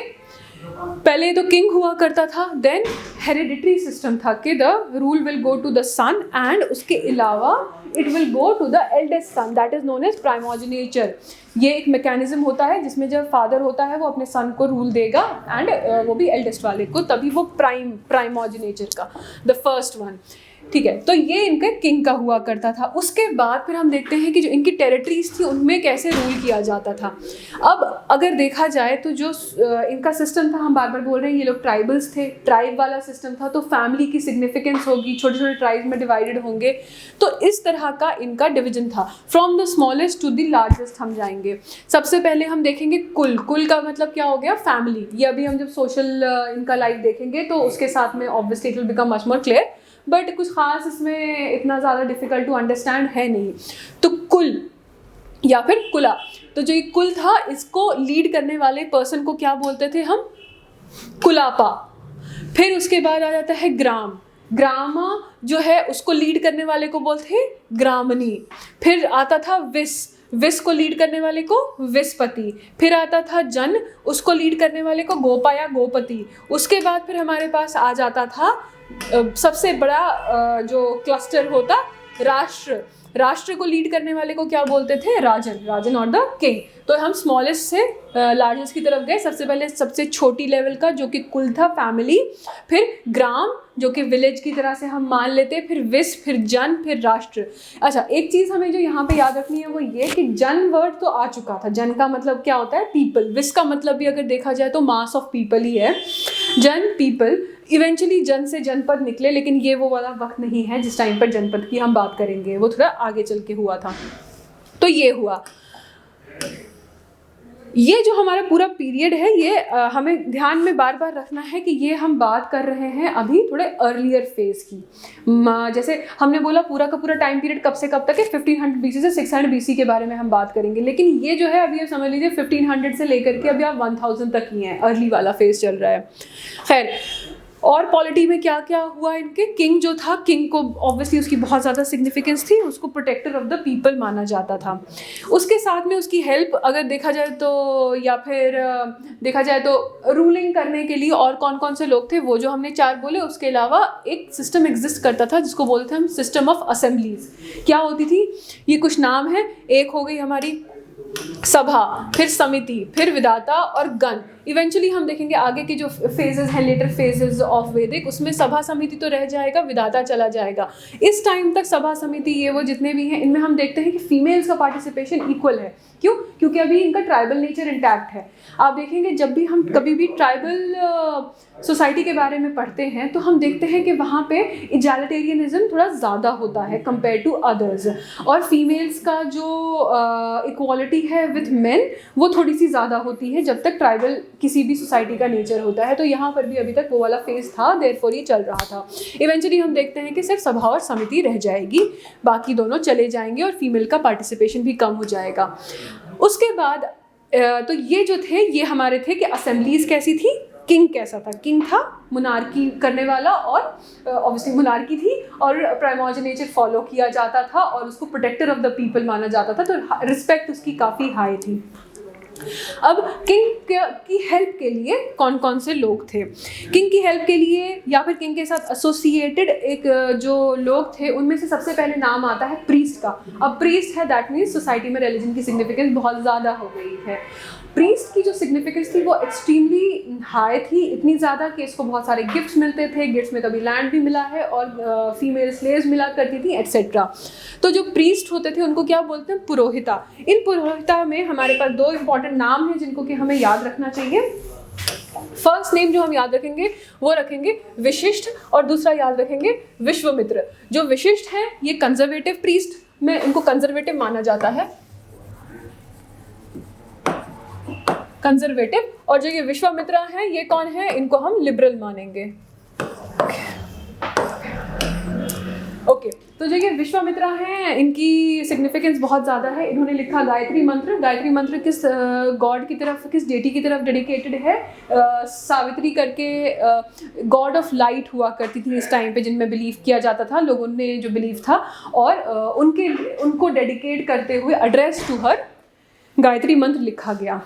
पहले तो किंग हुआ करता था, देन हेरिडिटरी सिस्टम था कि the rule will go to the son and उसके अलावा it will go to the eldest son, that is known as primogeniture. ये एक मैकेनिज्म होता है जिसमें जब फादर होता है वो अपने सन को रूल देगा एंड वो भी एल्डेस्ट वाले को, तभी वो प्राइमोजेनेचर का द फर्स्ट वन, ठीक है। तो ये इनके किंग का हुआ करता था। उसके बाद फिर हम देखते हैं कि जो इनकी टेरिटरीज थी उनमें कैसे रूल किया जाता था। अब अगर देखा जाए तो जो इनका सिस्टम था, हम बार बार बोल रहे हैं ये लोग ट्राइबल्स थे, ट्राइब वाला सिस्टम था, तो फैमिली की सिग्निफिकेंस होगी, छोटे छोटे ट्राइब में डिवाइडेड होंगे। तो इस तरह का इनका डिवीजन था, from the smallest to the largest हम जाएंगे। सबसे पहले हम देखेंगे कुल। कुल का मतलब क्या हो गया? फैमिली। ये अभी हम जब सोशल इनका लाइफ देखेंगे तो उसके साथ में obviously it will become much more clear, but कुछ खास इसमें इतना ज़्यादा डिफ़िकल्ट टू अंडरस्टैंड है नहीं। तो कुल या फिर कुला, तो जो ये कुल था इसको लीड करने वाले पर्सन को क्या बोलते थे हम? कुलापा। फिर उसके बाद आ जाता है ग्राम। ग्रामा जो है उसको लीड करने वाले को बोलते हैं ग्रामनी। फिर आता था विस को लीड करने वाले को विस्पति। फिर आता था जन, उसको लीड करने वाले को गोपा या गोपति। उसके बाद फिर हमारे पास आ जाता था सबसे बड़ा जो क्लस्टर होता राष्ट्र। राष्ट्र को लीड करने वाले को क्या बोलते थे? राजन, राजन और द किंग। तो हम स्मॉलेस्ट से लार्जेस्ट की तरफ गए। सबसे पहले सबसे छोटी लेवल का जो कि कुल था, फैमिली, फिर ग्राम जो कि विलेज की तरह से हम मान लेते, फिर विश्व, फिर जन, फिर राष्ट्र। अच्छा, एक चीज़ हमें जो यहाँ पे याद रखनी है वो ये कि जन वर्ड तो आ चुका था। जन का मतलब क्या होता है? पीपल। विश्व का मतलब भी अगर देखा जाए तो मास ऑफ पीपल ही है। जन, पीपल। इवेंचुअली जन से जनपद निकले, लेकिन ये वो वाला वक्त नहीं है जिस टाइम पर जनपद की हम बात करेंगे, वो थोड़ा आगे चल के हुआ था। तो ये हुआ। ये जो हमारा पूरा पीरियड है ये हमें ध्यान में बार बार रखना है कि ये हम बात कर रहे हैं अभी थोड़े अर्लियर फेज की। जैसे हमने बोला पूरा का पूरा टाइम पीरियड कब से कब तक है? 1500 BC से 600 BC के बारे में हम बात करेंगे, लेकिन ये जो है अभी आप समझ लीजिए 1500 से लेकर के अभी आप 1000 तक ही हैं, अर्ली वाला फेज चल रहा है। खैर, और पॉलिटी में क्या क्या हुआ इनके? किंग जो था, किंग को ऑब्वियसली उसकी बहुत ज़्यादा सिग्निफिकेंस थी, उसको प्रोटेक्टर ऑफ द पीपल माना जाता था। उसके साथ में उसकी हेल्प अगर देखा जाए तो, या फिर देखा जाए तो रूलिंग करने के लिए और कौन कौन से लोग थे, वो जो हमने 4 बोले, उसके अलावा एक सिस्टम एग्जिस्ट करता था जिसको बोलते हैं हम सिस्टम ऑफ असेंबलीज। क्या होती थी? ये कुछ नाम है। एक हो गई हमारी सभा, फिर समिति, फिर विधाता और गण। इवेंचुअली हम देखेंगे आगे के जो फेजेस हैं, लेटर फेजेस ऑफ वैदिक, उसमें सभा समिति तो रह जाएगा, विधाता चला जाएगा। इस टाइम तक सभा समिति ये वो जितने भी हैं, इनमें हम देखते हैं कि फीमेल्स का पार्टिसिपेशन इक्वल है। क्यों? क्योंकि अभी इनका ट्राइबल नेचर इंटैक्ट है। आप देखेंगे जब भी हम कभी भी ट्राइबल सोसाइटी के बारे में पढ़ते हैं तो हम देखते हैं कि वहाँ पे इजैलिटेरियनिज्म थोड़ा ज़्यादा होता है कंपेयर टू अदर्स, और फीमेल्स का जो इक्वालिटी है विथ मेन वो थोड़ी सी ज़्यादा होती है जब तक ट्राइबल किसी भी सोसाइटी का नेचर होता है। तो यहाँ पर भी अभी तक वो वाला फेज था, देयरफॉर ये चल रहा था। इवेंचुअली हम देखते हैं कि सिर्फ सभा और समिति रह जाएगी, बाकी दोनों चले जाएंगे और फीमेल का पार्टिसिपेशन भी कम हो जाएगा। उसके बाद तो ये जो थे ये हमारे थे कि असेंबलीज कैसी थी, किंग कैसा था। किंग था मोनार्की करने वाला, और ऑब्वियसली मोनार्की थी और प्राइमोजेनेचर फॉलो किया जाता था और उसको प्रोटेक्टर ऑफ द पीपल माना जाता था, तो रिस्पेक्ट उसकी काफ़ी हाई थी। अब किंग की हेल्प के लिए कौन कौन से लोग थे? किंग की हेल्प के लिए या फिर किंग के साथ एसोसिएटेड एक जो लोग थे उनमें से सबसे पहले नाम आता है प्रीस्ट का। अब प्रीस्ट है, दैट मीन्स सोसाइटी में रिलीजन की सिग्निफिकेंस बहुत ज़्यादा हो गई है। प्रीस्ट की जो सिग्निफिकेंस थी वो एक्सट्रीमली हाई थी, इतनी ज़्यादा कि इसको बहुत सारे गिफ्ट्स मिलते थे। गिफ्ट्स में कभी लैंड भी मिला है और फीमेल स्लेव्स मिला करती थी, एट्सेट्रा। तो जो प्रीस्ट होते थे उनको क्या बोलते हैं? पुरोहिता। इन पुरोहिता में हमारे पास 2 इंपॉर्टेंट नाम हैं जिनको कि हमें याद रखना चाहिए। फर्स्ट नेम जो हम याद रखेंगे वो रखेंगे विशिष्ट, और दूसरा याद रखेंगे विश्वामित्र। जो विशिष्ट है ये कंजर्वेटिव प्रीस्ट में, इनको कंजर्वेटिव माना जाता है, कंजर्वेटिव। और जो ये विश्वामित्र हैं ये कौन है? इनको हम लिबरल मानेंगे। ओके, तो जो ये विश्वामित्र हैं इनकी सिग्निफिकेंस बहुत ज़्यादा है। इन्होंने लिखा गायत्री मंत्र। गायत्री मंत्र किस गॉड की तरफ, किस डेटी की तरफ डेडिकेटेड है? सावित्री करके गॉड ऑफ लाइट हुआ करती थी इस टाइम पे, जिनमें बिलीव किया जाता था, लोगों ने जो बिलीव था, और उनको डेडिकेट करते हुए एड्रेस टू हर गायत्री मंत्र लिखा गया।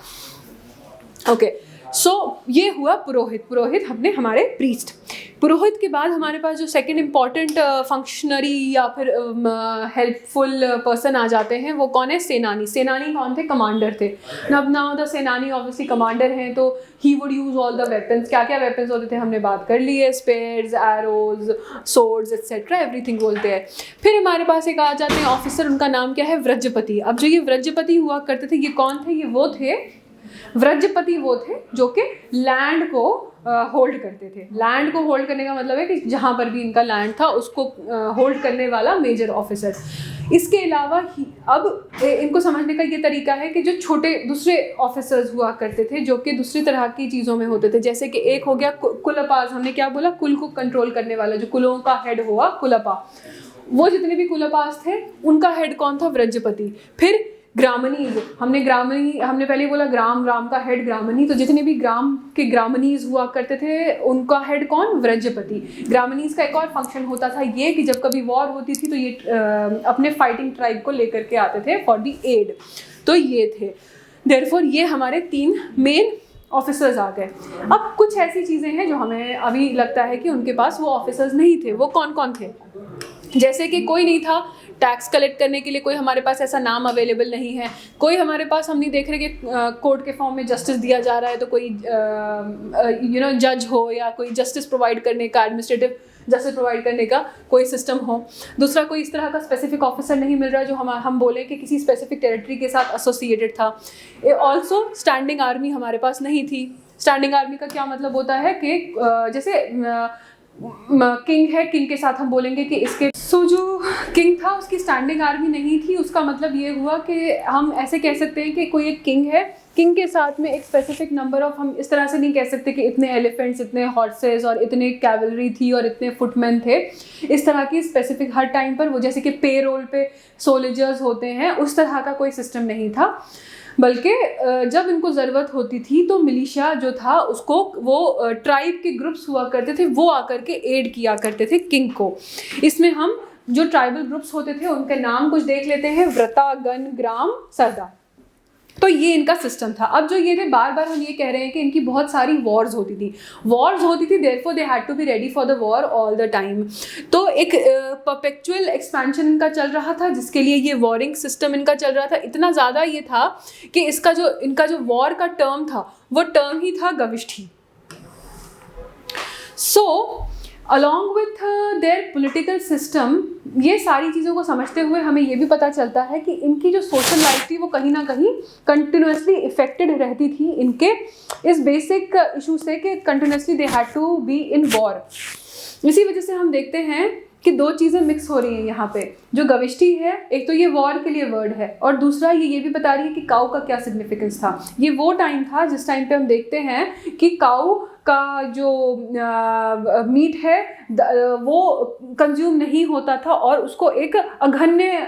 ओके, सो ये हुआ पुरोहित। पुरोहित हमने हमारे प्रीस्ट। पुरोहित के बाद हमारे पास जो सेकंड इम्पॉर्टेंट फंक्शनरी या फिर हेल्पफुल पर्सन आ जाते हैं वो कौन है? सेनानी। सेनानी कौन थे? कमांडर थे। नाउ द सेनानी ऑब्वियसली कमांडर हैं, तो he would use all the weapons. क्या क्या वेपन्स होते थे हमने बात कर ली है, spears, arrows, swords etcetera, everything बोलते हैं। फिर हमारे पास एक आ जाते हैं ऑफिसर, उनका नाम क्या है? व्रजपति। अब जो ये व्रजपति हुआ करते थे ये कौन थे? ये वो थे, व्रजपति वो थे जो कि लैंड को होल्ड करते थे। लैंड को होल्ड करने का मतलब है कि जहाँ पर भी इनका लैंड था उसको होल्ड करने वाला मेजर ऑफिसर। इसके अलावा अब इनको समझने का ये तरीका है कि जो छोटे दूसरे ऑफिसर्स हुआ करते थे जो कि दूसरी तरह की चीज़ों में होते थे, जैसे कि एक हो गया कुलपास। हमने क्या बोला? कुल को कंट्रोल करने वाला, जो कुलों का हेड हुआ कुलपा। वो जितने भी कुलपास थे उनका हेड कौन था? व्रजपति। फिर ग्रामनीज, हमने पहले बोला ग्राम का हेड ग्रामनी, तो जितने भी ग्राम के ग्रामनीज हुआ करते थे उनका हेड कौन? व्रजपति। ग्रामनीज का एक और फंक्शन होता था ये कि जब कभी वॉर होती थी तो ये अपने फाइटिंग ट्राइब को लेकर के आते थे फॉर दी एड। तो ये थे, देयरफॉर ये हमारे 3 मेन ऑफिसर्स आ गए। अब कुछ ऐसी चीज़ें हैं जो हमें अभी लगता है कि उनके पास वो ऑफिसर्स नहीं थे। वो कौन कौन थे? जैसे कि कोई नहीं था टैक्स कलेक्ट करने के लिए कोई हमारे पास ऐसा नाम अवेलेबल नहीं है, कोई हमारे पास हम नहीं देख रहे कि कोर्ट के फॉर्म में जस्टिस दिया जा रहा है, तो कोई जज हो या कोई जस्टिस प्रोवाइड करने का, एडमिनिस्ट्रेटिव जस्टिस प्रोवाइड करने का कोई सिस्टम हो। दूसरा, कोई इस तरह का स्पेसिफिक ऑफिसर नहीं मिल रहा जो हम बोले कि किसी स्पेसिफिक टेरिटरी के साथ एसोसिएटेड था। ऑल्सो स्टैंडिंग आर्मी हमारे पास नहीं थी। स्टैंडिंग आर्मी का क्या मतलब होता है कि जैसे किंग है, किंग के साथ हम बोलेंगे कि इसके जो किंग था उसकी स्टैंडिंग आर्मी नहीं थी। उसका मतलब ये हुआ कि हम ऐसे कह सकते हैं कि कोई एक किंग है, किंग के साथ में एक स्पेसिफिक नंबर ऑफ, हम इस तरह से नहीं कह सकते कि इतने एलिफेंट्स, इतने हॉर्सेस और इतने कैवलरी थी और इतने फुटमैन थे। इस तरह की स्पेसिफिक हर टाइम पर वो जैसे कि पे रोल पे सोल्जर्स होते हैं, उस तरह का कोई सिस्टम नहीं था। बल्कि जब इनको ज़रूरत होती थी तो मिलिशिया जो था उसको वो ट्राइब के ग्रुप्स हुआ करते थे, वो आकर के एड किया करते थे किंग को। इसमें हम जो ट्राइबल ग्रुप्स होते थे उनके नाम कुछ देख लेते हैं, व्रता, गण, ग्राम, सरदार। तो ये इनका सिस्टम था। अब जो ये थे, बार बार हम ये कह रहे हैं कि इनकी बहुत सारी वॉर्स होती थी, therefore they had to be ready for the war all the time. तो एक परपेचुअल एक्सपेंशन इनका चल रहा था, जिसके लिए ये वॉरिंग सिस्टम इनका चल रहा था। इतना ज़्यादा ये था कि इनका जो वॉर का टर्म था वो टर्म ही था गविष्ठी। So along with their political system, ये सारी चीज़ों को समझते हुए हमें ये भी पता चलता है कि इनकी जो सोशल लाइफ थी वो कहीं ना कहीं कंटिन्यूसली इफेक्टेड रहती थी इनके इस बेसिक इशू से कि continuously they had to be in war. इसी वजह से हम देखते हैं कि दो चीज़ें मिक्स हो रही हैं यहाँ पे। जो गविष्ठी है, एक तो ये वॉर के लिए वर्ड है, और दूसरा ये भी बता रही है कि काऊ का क्या सिग्निफिकेंस था। ये वो टाइम था जिस टाइम पे हम देखते हैं कि काऊ का जो मीट है वो कंज्यूम नहीं होता था और उसको एक अघन्य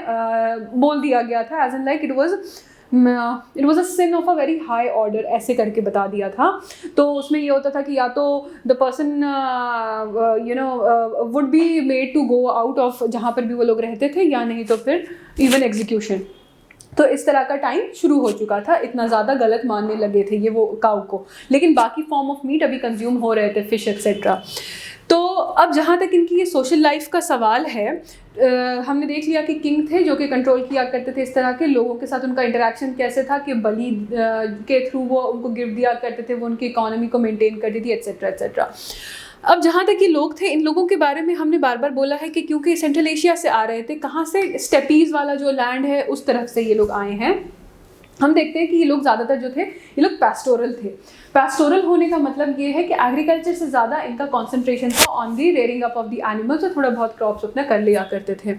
बोल दिया गया था, as in like it was a sin of a very high order, ऐसे करके बता दिया था। तो उसमें ये होता था कि या तो the person would be made to go out of जहाँ पर भी वो लोग रहते थे, या नहीं तो फिर इवन एग्जीक्यूशन। तो इस तरह का टाइम शुरू हो चुका था, इतना ज़्यादा गलत मानने लगे थे ये वो काऊ को, लेकिन बाकी फॉर्म ऑफ मीट अभी कंज्यूम हो रहे थे, फिश एक्सेट्रा। तो अब जहाँ तक इनकी ये सोशल लाइफ का सवाल है, हमने देख लिया कि किंग थे जो कि कंट्रोल किया करते थे इस तरह के लोगों के साथ। उनका इंटरेक्शन कैसे था कि बलि के थ्रू वो उनको गिफ्ट दिया करते थे, वो उनकी इकोनॉमी को मेंटेन करती थी, एट्सेट्रा एट्सेट्रा। अब जहाँ तक ये लोग थे, इन लोगों के बारे में हमने बार बार बोला है कि क्योंकि सेंट्रल एशिया से आ रहे थे, कहाँ से, स्टेपीज़ वाला जो लैंड है उस तरफ से ये लोग आए हैं। हम देखते हैं कि ये लोग ज़्यादातर जो थे, ये लोग पैस्टोरल थे। पैस्टोरल होने का मतलब ये है कि एग्रीकल्चर से ज़्यादा इनका कॉन्सेंट्रेशन था on the rearing up of the animals, और थोड़ा बहुत क्रॉप्स अपना कर लिया करते थे।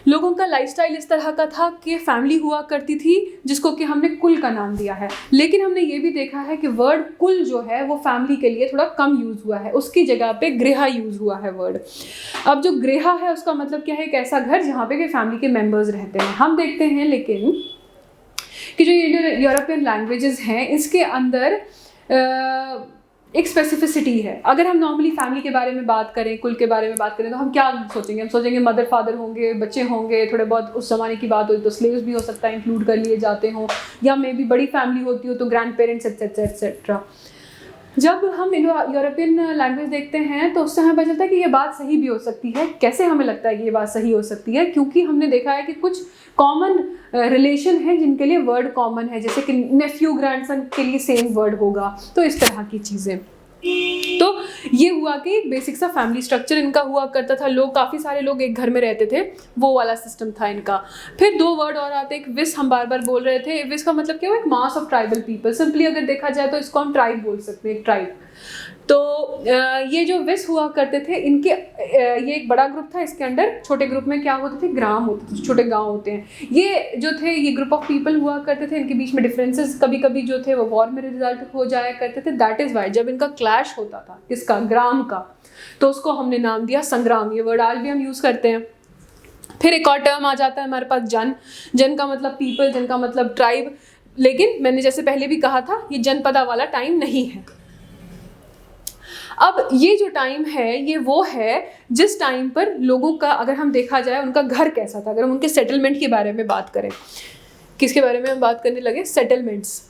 लोगों का लाइफस्टाइल इस तरह का था कि फैमिली हुआ करती थी, जिसको कि हमने कुल का नाम दिया है। लेकिन हमने ये भी देखा है कि वर्ड कुल जो है वो फैमिली के लिए थोड़ा कम यूज़ हुआ है, उसकी जगह पे गृह यूज़ हुआ है वर्ड। अब जो गृह है उसका मतलब क्या है, एक ऐसा घर जहाँ पे कि फैमिली के मेम्बर्स रहते हैं। हम देखते हैं लेकिन कि जो यूरोपियन लैंग्वेजेस हैं, इसके अंदर एक स्पेसिफिसिटी है। अगर हम नॉर्मली फैमिली के बारे में बात करें, कुल के बारे में बात करें, तो हम क्या सोचेंगे? हम सोचेंगे मदर फादर होंगे, बच्चे होंगे, थोड़े बहुत उस ज़माने की बात होती तो स्लेव्स भी हो सकता है इंक्लूड कर लिए जाते हों, या मे बी बड़ी फैमिली होती हो तो ग्रैंड पेरेंट्स एट्सेट्रा एट्सेट्रा। जब हम यूरोपियन लैंग्वेज देखते हैं तो उससे हमें पता चलता है कि ये बात सही भी हो सकती है। कैसे हमें लगता है कि ये बात सही हो सकती है? क्योंकि हमने देखा है कि कुछ कॉमन रिलेशन है जिनके लिए वर्ड कॉमन है, जैसे कि नेफ्यू ग्रैंडसन के लिए सेम वर्ड होगा, तो इस तरह की चीज़ें। तो ये हुआ कि एक बेसिक सा फैमिली स्ट्रक्चर इनका हुआ करता था। लोग, काफ़ी सारे लोग एक घर में रहते थे, वो वाला सिस्टम था इनका। फिर दो वर्ड और आते, एक विस हम बार बार बोल रहे थे। विस का मतलब क्या हुआ? एक mass of tribal people. Simply अगर देखा जाए तो इसको हम ट्राइब बोल सकते हैं, एक ट्राइब। तो ये जो विस हुआ करते थे, इनके ये एक बड़ा ग्रुप था, इसके अंदर छोटे ग्रुप में क्या होते थे? ग्राम होते थे, छोटे गांव होते हैं। ये जो थे, ये ग्रुप ऑफ पीपल हुआ करते थे। इनके बीच में डिफरेंसेस कभी कभी जो थे वो वॉर में रिजल्ट हो जाया करते थे। दैट इज़ वाई जब इनका क्लैश होता था, किसका? ग्राम का, तो उसको हमने नाम दिया संग्राम। ये वर्ड आज भी हम यूज़ करते हैं। फिर एक और टर्म आ जाता है हमारे पास, जन। जन का मतलब पीपल, जन का मतलब ट्राइब। लेकिन मैंने जैसे पहले भी कहा था, ये जनपदा वाला टाइम नहीं है। अब ये जो टाइम है, ये वो है जिस टाइम पर लोगों का, अगर हम देखा जाए उनका घर कैसा था, अगर हम उनके सेटलमेंट के बारे में बात करें। किसके बारे में हम बात करने लगे? सेटलमेंट्स।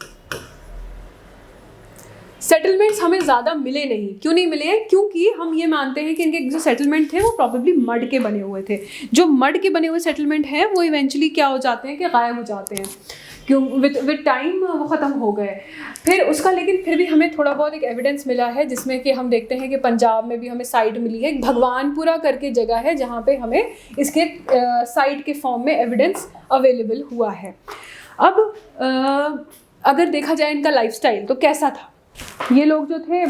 सेटलमेंट्स हमें ज़्यादा मिले नहीं। क्यों नहीं मिले? क्योंकि हम ये मानते हैं कि इनके जो सेटलमेंट थे वो प्रॉबेबली मड के बने हुए थे। जो मड के बने हुए सेटलमेंट हैं वो इवेंचुअली क्या हो जाते हैं कि गायब हो जाते हैं, क्यों विद टाइम वो ख़त्म हो गए। फिर उसका लेकिन फिर भी हमें थोड़ा बहुत एक एविडेंस मिला है, जिसमें कि हम देखते हैं कि पंजाब में भी हमें साइट मिली है, भगवानपुरा करके जगह है जहाँ पे हमें इसके साइट के फॉर्म में एविडेंस अवेलेबल हुआ है। अब अगर देखा जाए इनका लाइफस्टाइल तो कैसा था। ये लोग जो थे,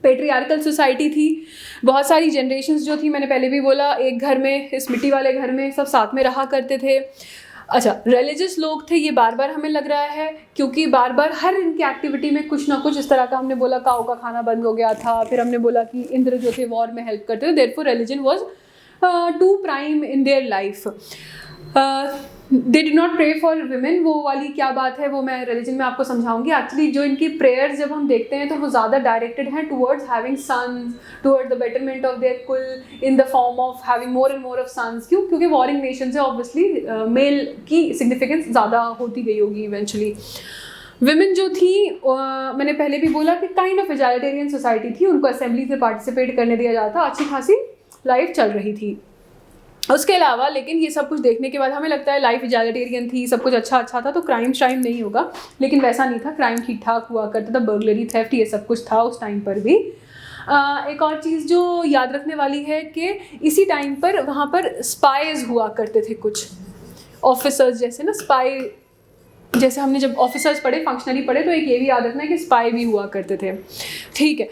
पेट्रियार्कल सोसाइटी थी, बहुत सारी जनरेशन्स जो थी, मैंने पहले भी बोला, एक घर में, इस मिट्टी वाले घर में सब साथ में रहा करते थे। अच्छा, रिलीजियस लोग थे, ये बार बार हमें लग रहा है, क्योंकि बार बार हर इनकी एक्टिविटी में कुछ ना कुछ इस तरह का, हमने बोला काऊ का खाना बंद हो गया था, फिर हमने बोला कि इंद्र जो थे वॉर में हेल्प करते थे, therefore religion was too prime in their life. They did not pray for women, वो वाली क्या बात है वो मैं रिलीजन में आपको समझाऊंगी। एक्चुअली जो इनकी प्रेयर्स जब हम देखते हैं तो वो ज़्यादा डायरेक्टेड हैं towards having sons, towards the betterment of their kul in the form of having more and more of sons. क्यों? क्योंकि वॉरिंग नेशन से ऑब्वियसली मेल की सिग्निफिकेंस ज़्यादा होती गई होगी इवेंचुअली। विमेन जो थी, मैंने पहले भी बोला कि काइंड ऑफ एजालिटेरियन सोसाइटी थी, उनको असेंबली से पार्टिसिपेट करने दिया जाता, अच्छी खासी लाइफ चल रही थी। उसके अलावा लेकिन ये सब कुछ देखने के बाद हमें लगता है लाइफ इजालिटेरियन थी, सब कुछ अच्छा था, तो क्राइम श्राइम नहीं होगा, लेकिन वैसा नहीं था। क्राइम ठीक ठाक हुआ करता था, बर्गलरी, थेफ्ट, ये सब कुछ था उस टाइम पर भी। एक और चीज़ जो याद रखने वाली है कि इसी टाइम पर वहाँ पर स्पाइज हुआ करते थे, कुछ ऑफिसर्स जैसे ना, स्पाई जैसे हमने जब ऑफिसर्स पढ़े, फंक्शनरी पढ़े, तो एक ये भी याद रखना है कि स्पाई भी हुआ करते थे। ठीक है,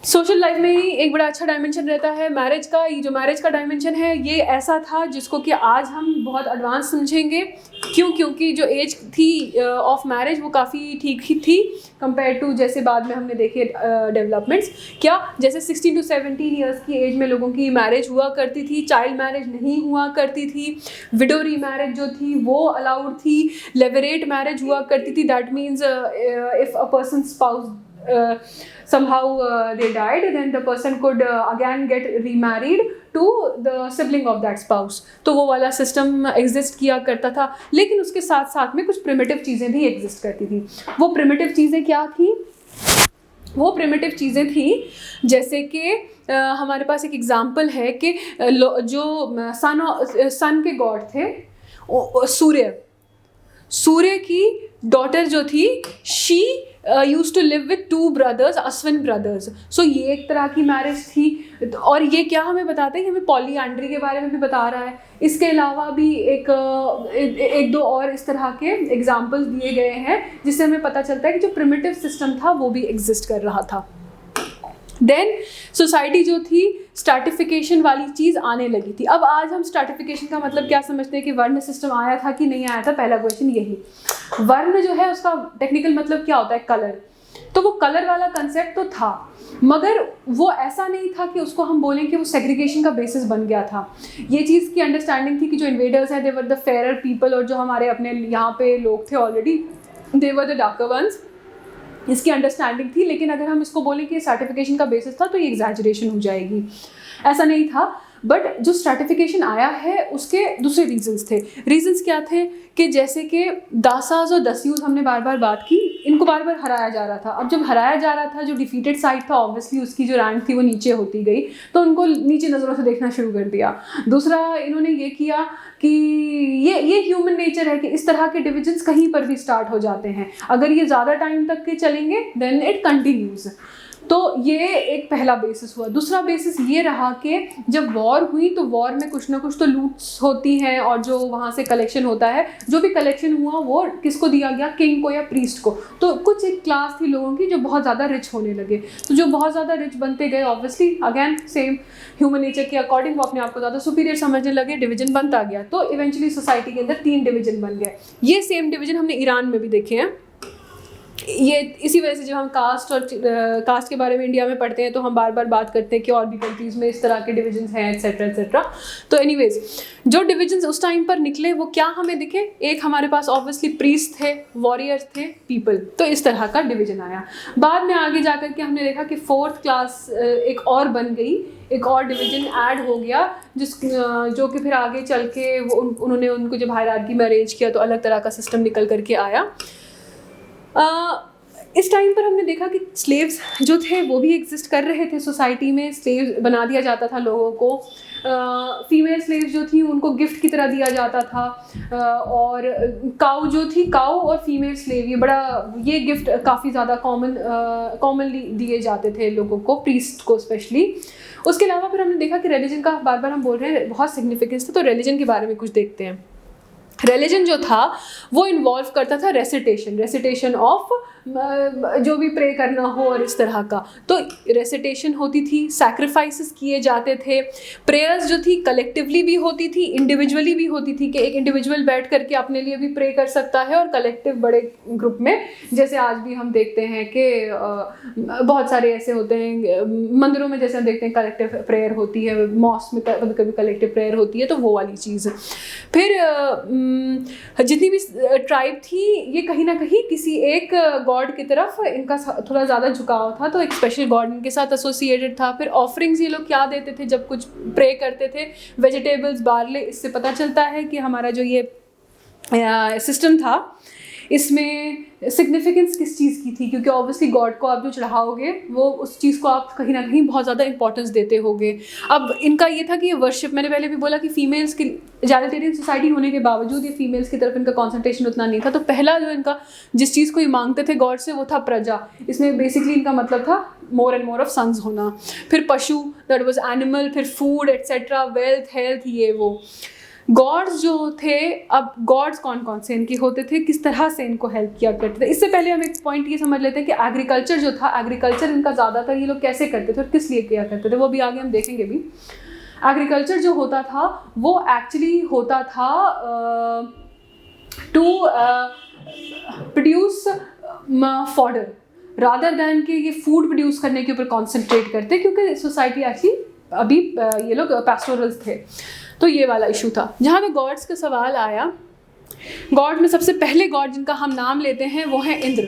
सोशल लाइफ में ही एक बड़ा अच्छा डायमेंशन रहता है मैरिज का। ये जो मैरिज का डायमेंशन है ये ऐसा था जिसको कि आज हम बहुत एडवांस समझेंगे। क्यों? क्योंकि जो एज थी ऑफ मैरिज वो काफ़ी ठीक ही थी कंपेयर टू जैसे बाद में हमने देखे डेवलपमेंट्स। क्या? जैसे 16 to 17 ईयर्स की एज में लोगों की मैरिज हुआ करती थी, चाइल्ड मैरिज नहीं हुआ करती थी, विडो री मैरिज जो थी वो अलाउड थी, लेवरेट मैरिज हुआ करती थी, that means if a person spouse somehow they died, then the person could again get remarried to the sibling of that spouse। तो वो वाला सिस्टम एग्जिस्ट किया करता था, लेकिन उसके साथ साथ में कुछ प्रिमिटिव चीज़ें भी एग्जिस्ट करती थी। वो प्रिमिटिव चीज़ें क्या थी? वो प्रिमिटिव चीज़ें थी जैसे कि हमारे पास एक एग्जाम्पल है कि जो सन के गॉड थे, सूर्य की डॉटर जो थी, she used to live with 2 brothers, Ashwin brothers. सो ये एक तरह की मैरिज थी। और ये क्या हमें बताता है कि हमें पॉलीएंड्री के बारे में भी बता रहा है। इसके अलावा भी एक दो और इस तरह के एग्जाम्पल्स दिए गए हैं जिससे हमें पता चलता है कि जो प्रिमिटिव सिस्टम था वो भी एग्जिस्ट कर रहा था। देन सोसाइटी जो थी, स्ट्रैटिफिकेशन वाली चीज़ आने लगी थी। अब आज हम स्ट्रैटिफिकेशन का मतलब क्या समझते हैं कि वर्ण सिस्टम आया था कि नहीं आया था? पहला क्वेश्चन यही। वर्ण जो है उसका टेक्निकल मतलब क्या होता है? कलर। तो वो कलर वाला कंसेप्ट तो था, मगर वो ऐसा नहीं था कि उसको हम बोलें कि वो सेग्रीगेशन का बेसिस बन गया था। ये चीज़ की अंडरस्टैंडिंग थी कि जो इन्वेडर्स हैं they were the fair people, और जो हमारे अपने यहाँ पे लोग थे already they were the darker ones. इसकी अंडरस्टैंडिंग थी, लेकिन अगर हम इसको बोलें कि सर्टिफिकेशन का बेसिस था तो ये एग्जैजरेशन हो जाएगी। ऐसा नहीं था। बट जो स्ट्रैटिफिकेशन आया है उसके दूसरे रीजंस थे। रीजंस क्या थे कि जैसे कि दासाज और दस्यूज, हमने बार बार बात की, इनको बार बार हराया जा रहा था। अब जब हराया जा रहा था, जो डिफीटेड साइड था ऑब्वियसली उसकी जो रैंक थी वो नीचे होती गई, तो उनको नीचे नज़रों से देखना शुरू कर दिया। दूसरा इन्होंने ये किया कि ये ह्यूमन नेचर है कि इस तरह के डिविजन्स कहीं पर भी स्टार्ट हो जाते हैं, अगर ये ज़्यादा टाइम तक के चलेंगे देन इट कंटिन्यूज़। तो ये एक पहला बेसिस हुआ। दूसरा बेसिस ये रहा कि जब वॉर हुई तो वॉर में कुछ ना कुछ तो लूट्स होती हैं, और जो वहाँ से कलेक्शन होता है, जो भी कलेक्शन हुआ वो किसको दिया गया? किंग को या प्रीस्ट को। तो कुछ एक क्लास थी लोगों की जो बहुत ज़्यादा रिच होने लगे, तो जो बहुत ज़्यादा रिच बनते गए obviously again same human nature के अकॉर्डिंग वो अपने आप को ज़्यादा सुपीरियर समझने लगे, डिवीजन बनता गया। तो इवेंचुअली सोसाइटी के अंदर 3 डिवीजन बन गए। ये सेम डिवीजन हमने ईरान में भी देखे हैं। ये इसी वजह से जब हम कास्ट के बारे में इंडिया में पढ़ते हैं तो हम बार बार बात करते हैं कि और भी कंट्रीज़ में इस तरह के डिविजन्स हैं एट्सेट्रा एट्सेट्रा। तो एनीवेज जो डिविजन्स उस टाइम पर निकले वो क्या हमें दिखे? एक हमारे पास ऑब्वियसली प्रीस्ट थे, वॉरियर्स थे, पीपल, तो इस तरह का डिवीजन आया। बाद में आगे जाकर के हमने देखा कि 4th क्लास एक और बन गई, एक और डिवीजन ऐड हो गया, जो कि फिर आगे चल के उन्होंने उनको जब हायरार्की में अरेंज किया तो अलग तरह का सिस्टम निकल करके आया। इस टाइम पर हमने देखा कि स्लेव्स जो थे वो भी एग्जिस्ट कर रहे थे सोसाइटी में, स्लेव बना दिया जाता था लोगों को। फीमेल स्लेव्स जो थी उनको गिफ्ट की तरह दिया जाता था, और काऊ जो थी, काऊ और फीमेल स्लेव, ये गिफ्ट काफ़ी ज़्यादा कॉमनली दिए जाते थे लोगों को, प्रीस्ट को स्पेशली। उसके अलावा फिर हमने देखा कि रिलीजन का बार बार हम बोल रहे हैं बहुत सिग्निफिकेंस था, तो रिलीजन के बारे में कुछ देखते हैं। रिलीजन जो था वो इन्वॉल्व करता था रेसिटेशन ऑफ जो भी प्रे करना हो और इस तरह का, तो रेसिटेशन होती थी, सैक्रिफाइसेस किए जाते थे, प्रेयर्स जो थी कलेक्टिवली भी होती थी, इंडिविजुअली भी होती थी कि एक इंडिविजुअल बैठ करके अपने लिए भी प्रे कर सकता है, और कलेक्टिव बड़े ग्रुप में, जैसे आज भी हम देखते हैं कि बहुत सारे ऐसे होते हैं मंदिरों में, जैसे हम देखते हैं कलेक्टिव प्रेयर होती है, मॉस्क में कभी कभी कलेक्टिव प्रेयर होती है, तो वो वाली चीज़। फिर जितनी भी ट्राइब थी ये कहीं ना कहीं किसी एक गॉड की तरफ इनका थोड़ा ज़्यादा झुकाव था, तो एक स्पेशल गॉड इनके साथ एसोसिएटेड था। फिर ऑफरिंग्स ये लोग क्या देते थे जब कुछ प्रे करते थे? Vegetables, barley. इससे पता चलता है कि हमारा जो ये सिस्टम था इसमें सिग्निफिकेंस किस चीज़ की थी, क्योंकि ऑब्वियसली गॉड को आप जो चढ़ाओगे वो उस चीज़ को आप कहीं ना कहीं बहुत ज़्यादा इंपॉर्टेंस देते होगे। अब इनका ये था कि ये वर्शिप, मैंने पहले भी बोला कि फीमेल्स की एगैलिटेरियन सोसाइटी होने के बावजूद ये फीमेल्स की तरफ इनका कॉन्सेंट्रेशन उतना नहीं था, तो पहला जो इनका जिस चीज़ को ये मांगते थे गॉड से वो था प्रजा। इसमें बेसिकली इनका मतलब था more and more of sons होना। फिर पशु, दैट वाज एनिमल, फिर फूड एट्सेट्रा, वेल्थ, हेल्थ, ये वो। गॉड्स जो थे, अब गॉड्स कौन कौन से इनके होते थे, किस तरह से इनको हेल्प किया करते थे। इससे पहले हम एक पॉइंट ये समझ लेते हैं कि एग्रीकल्चर जो था, एग्रीकल्चर इनका ज़्यादातर ये लोग कैसे करते थे और किस लिए किया करते थे, वो भी आगे हम देखेंगे भी। एग्रीकल्चर जो होता था वो एक्चुअली होता था to produce fodder rather than कि ये फूड प्रोड्यूस करने के ऊपर कॉन्सेंट्रेट करते, क्योंकि सोसाइटी एक्चुअली अभी ये लोग पैस्टोरल्स थे, तो ये वाला इशू था। जहाँ पे गॉड्स का सवाल आया, गॉड में सबसे पहले गॉड जिनका हम नाम लेते हैं वो है इंद्र।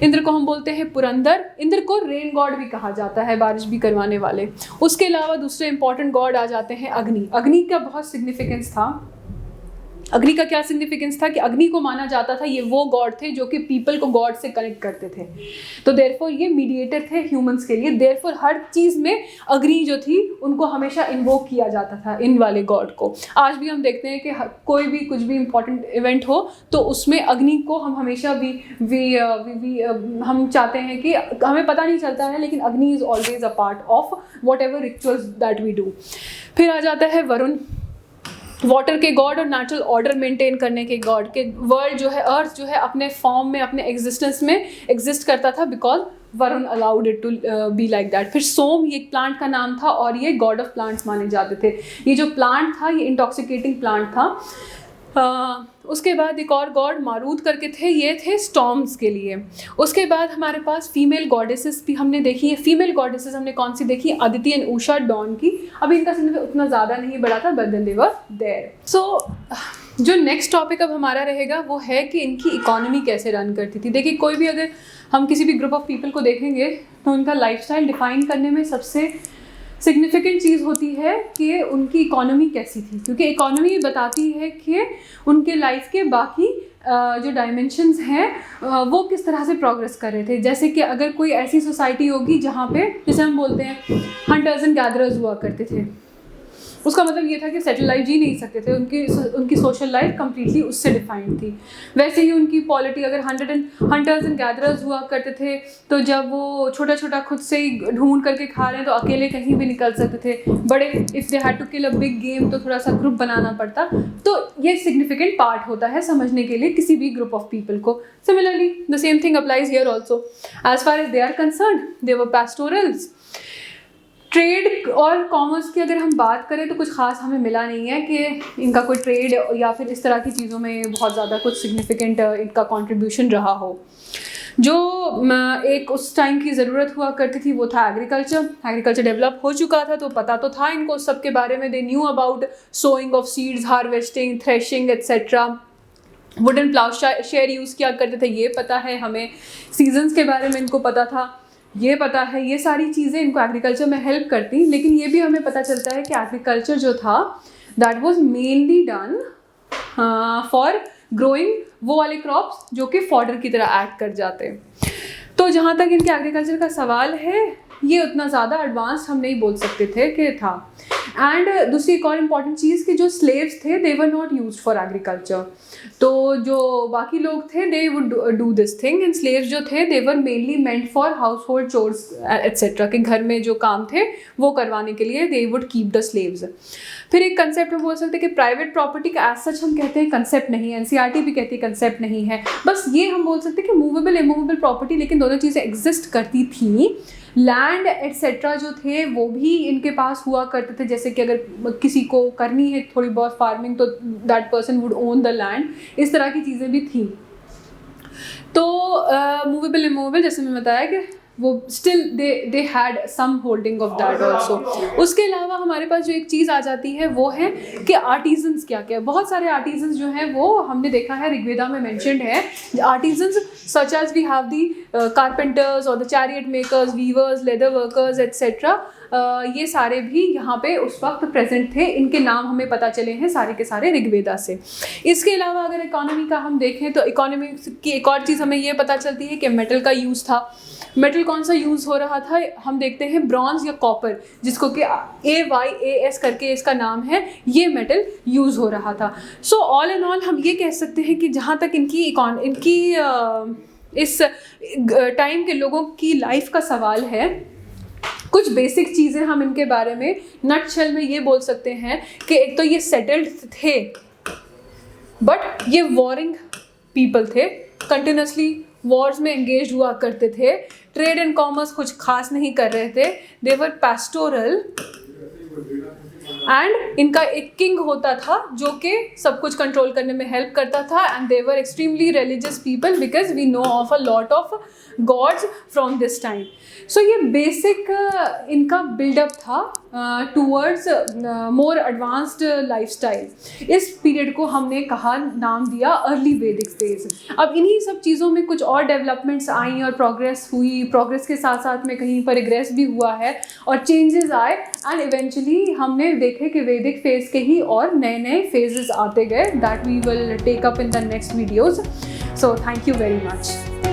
इंद्र को हम बोलते हैं पुरंदर। इंद्र को रेन गॉड भी कहा जाता है, बारिश भी करवाने वाले। उसके अलावा दूसरे इंपॉर्टेंट गॉड आ जाते हैं अग्नि। अग्नि का बहुत सिग्निफिकेंस था। अग्नि का क्या सिग्निफिकेंस था कि अग्नि को माना जाता था ये वो गॉड थे जो कि पीपल को गॉड से कनेक्ट करते थे, तो देयरफॉर ये मीडिएटर थे ह्यूमंस के लिए। देयरफॉर हर चीज़ में अग्नि जो थी उनको हमेशा इन्वोक किया जाता था, इन वाले गॉड को। आज भी हम देखते हैं कि कोई भी कुछ भी इंपॉर्टेंट इवेंट हो तो उसमें अग्नि को हम हमेशा हम चाहते हैं कि हमें पता नहीं चलता है, लेकिन Agni is always a part of whatever rituals that we do. फिर आ जाता है वरुण, वाटर के गॉड और नेचुरल ऑर्डर मेंटेन करने के गॉड। के वर्ल्ड जो है, अर्थ जो है अपने फॉर्म में, अपने एग्जिस्टेंस में एग्जिस्ट करता था because Varuna allowed it to be like that. फिर सोम, ये एक प्लांट का नाम था और ये गॉड ऑफ प्लांट्स माने जाते थे। ये जो प्लांट था ये इंटॉक्सिकेटिंग प्लांट था। उसके बाद एक और गॉड मारूद करके थे, ये थे स्टॉर्म्स के लिए। उसके बाद हमारे पास फीमेल गॉडेसेस भी हमने देखी है। फीमेल गॉडेसेस हमने कौन सी देखी? अदिति एंड उषा, डॉन की। अभी इनका सिग्निफिकेंस उतना ज़्यादा नहीं बढ़ा था, but then they were there. So जो नेक्स्ट टॉपिक अब हमारा रहेगा वो है कि इनकी इकोनॉमी कैसे रन करती थी। देखिए, कोई भी अगर हम किसी भी ग्रुप ऑफ पीपल को देखेंगे तो उनका लाइफस्टाइल डिफाइन करने में सबसे सिग्निफिकेंट चीज़ होती है कि उनकी इकोनॉमी कैसी थी, क्योंकि इकोनॉमी बताती है कि उनके लाइफ के बाकी जो डायमेंशंस हैं वो किस तरह से प्रोग्रेस कर रहे थे। जैसे कि अगर कोई ऐसी सोसाइटी होगी जहाँ पे, जैसे हम बोलते हैं हंटर्स एंड गैदरर्स हुआ करते थे, उसका मतलब ये था कि सेटल लाइफ जी नहीं सकते थे, उनकी सोशल लाइफ कम्प्लीटली उससे डिफाइंड थी। वैसे ही उनकी पॉलिटी, अगर हंटर्स एंड गैदरर्स हुआ करते थे तो जब वो छोटा छोटा खुद से ही ढूंढ करके खा रहे हैं तो अकेले कहीं भी निकल सकते थे। बड़े if they had to kill a big game तो थोड़ा सा ग्रुप बनाना पड़ता। तो ये सिग्निफिकेंट पार्ट होता है समझने के लिए किसी भी ग्रुप ऑफ पीपल को। Similarly the same thing applies here also. As far as they are concerned, they were pastorals. Trade और कॉमर्स की अगर हम बात करें तो कुछ ख़ास हमें मिला नहीं है कि इनका कोई ट्रेड या फिर इस तरह की चीज़ों में बहुत ज़्यादा कुछ सिग्निफिकेंट इनका कंट्रीब्यूशन रहा हो। जो एक उस टाइम की ज़रूरत हुआ करती थी वो था एग्रीकल्चर। एग्रीकल्चर डेवलप हो चुका था तो पता तो था इनको सब के बारे में। They knew about sowing of seeds, harvesting, threshing etcetera. Wooden ploughshare use किया करते थे, ये पता है हमें। सीजन्स के बारे में इनको पता था, ये पता है। ये सारी चीज़ें इनको एग्रीकल्चर में हेल्प करती। लेकिन ये भी हमें पता चलता है कि एग्रीकल्चर जो था that was mainly done for growing वो वाले क्रॉप्स जो कि फॉडर की तरह एक्ट कर जाते। तो तो जहाँ तक इनके एग्रीकल्चर का सवाल है, ये उतना ज़्यादा एडवांस हम नहीं बोल सकते थे कि था। एंड दूसरी एक और इम्पॉर्टेंट चीज़ कि जो स्लेव्स थे they were not used for agriculture. तो जो बाकी लोग थे they would do this thing, and slaves जो थे they were mainly meant for household chores etcetera, कि घर में जो काम थे वो करवाने के लिए they would keep the slaves. फिर एक कंसेप्ट हम बोल सकते हैं कि प्राइवेट प्रॉपर्टी का एज सच हम कहते हैं कंसेप्ट नहीं है, एनसीईआरटी भी कहती है कंसेप्ट नहीं है, बस ये हम बोल सकते हैं कि मूवेबल इमूवेबल प्रॉपर्टी, लेकिन दोनों चीज़ें एग्जिस्ट करती थी। लैंड एट्सेट्रा जो थे वो भी इनके पास हुआ करते थे, जैसे कि अगर किसी को करनी है थोड़ी बहुत फार्मिंग तो that person would own the land, इस तरह की चीज़ें भी थी। तो मूवेबल इमूवेबल जैसे मैं बताया कि वो still they had some holding of that also. उसके अलावा हमारे पास जो एक चीज़ आ जाती है वो है कि आर्टिजन्स क्या क्या है। बहुत सारे आर्टिजन्स जो हैं वो हमने देखा है ऋग्वेदा में मेंशन्ड है। Artisans such as we have the carpenters और the chariot makers, weavers, leather workers etcetera, ये सारे भी यहाँ पे उस वक्त प्रेजेंट थे। इनके नाम हमें पता चले हैं सारे के सारे ऋग्वेदा से। इसके अलावा अगर इकोनॉमी का हम देखें तो इकोनॉमी की एक और चीज़ हमें ये पता चलती है कि मेटल का यूज़ था। मेटल कौन सा यूज़ हो रहा था, हम देखते हैं ब्रॉन्ज या कॉपर, जिसको कि AYAS करके इसका नाम है, ये मेटल यूज़ हो रहा था। सो ऑल इन ऑल हम ये कह सकते हैं कि जहाँ तक इनकी इस टाइम के लोगों की लाइफ का सवाल है, कुछ बेसिक चीज़ें हम इनके बारे में नटशेल में ये बोल सकते हैं कि एक तो ये सेटल्ड थे, बट ये वॉरिंग पीपल थे, कंटिन्यूसली वॉर्स में एंगेज हुआ करते थे, ट्रेड एंड कॉमर्स कुछ खास नहीं कर रहे थे, दे वर पैस्टोरल, एंड इनका एक किंग होता था जो कि सब कुछ कंट्रोल करने में हेल्प करता था, and they were extremely religious people because we know of a lot of gods from this time. So ये बेसिक इनका बिल्डअप था टूवर्ड्स मोर एडवांस्ड लाइफस्टाइल। इस पीरियड को हमने कहा, नाम दिया अर्ली वैदिक फेज। अब इन्हीं सब चीज़ों में कुछ और डेवलपमेंट्स आई और प्रोग्रेस हुई, प्रोग्रेस के साथ साथ में कहीं पर रिग्रेस भी हुआ है और चेंजेस आए, एंड इवेंचुअली हमने देखे कि वैदिक फेज के ही और नए नए फेजेस आते गए, that we will take up in the next videos. So thank you very much.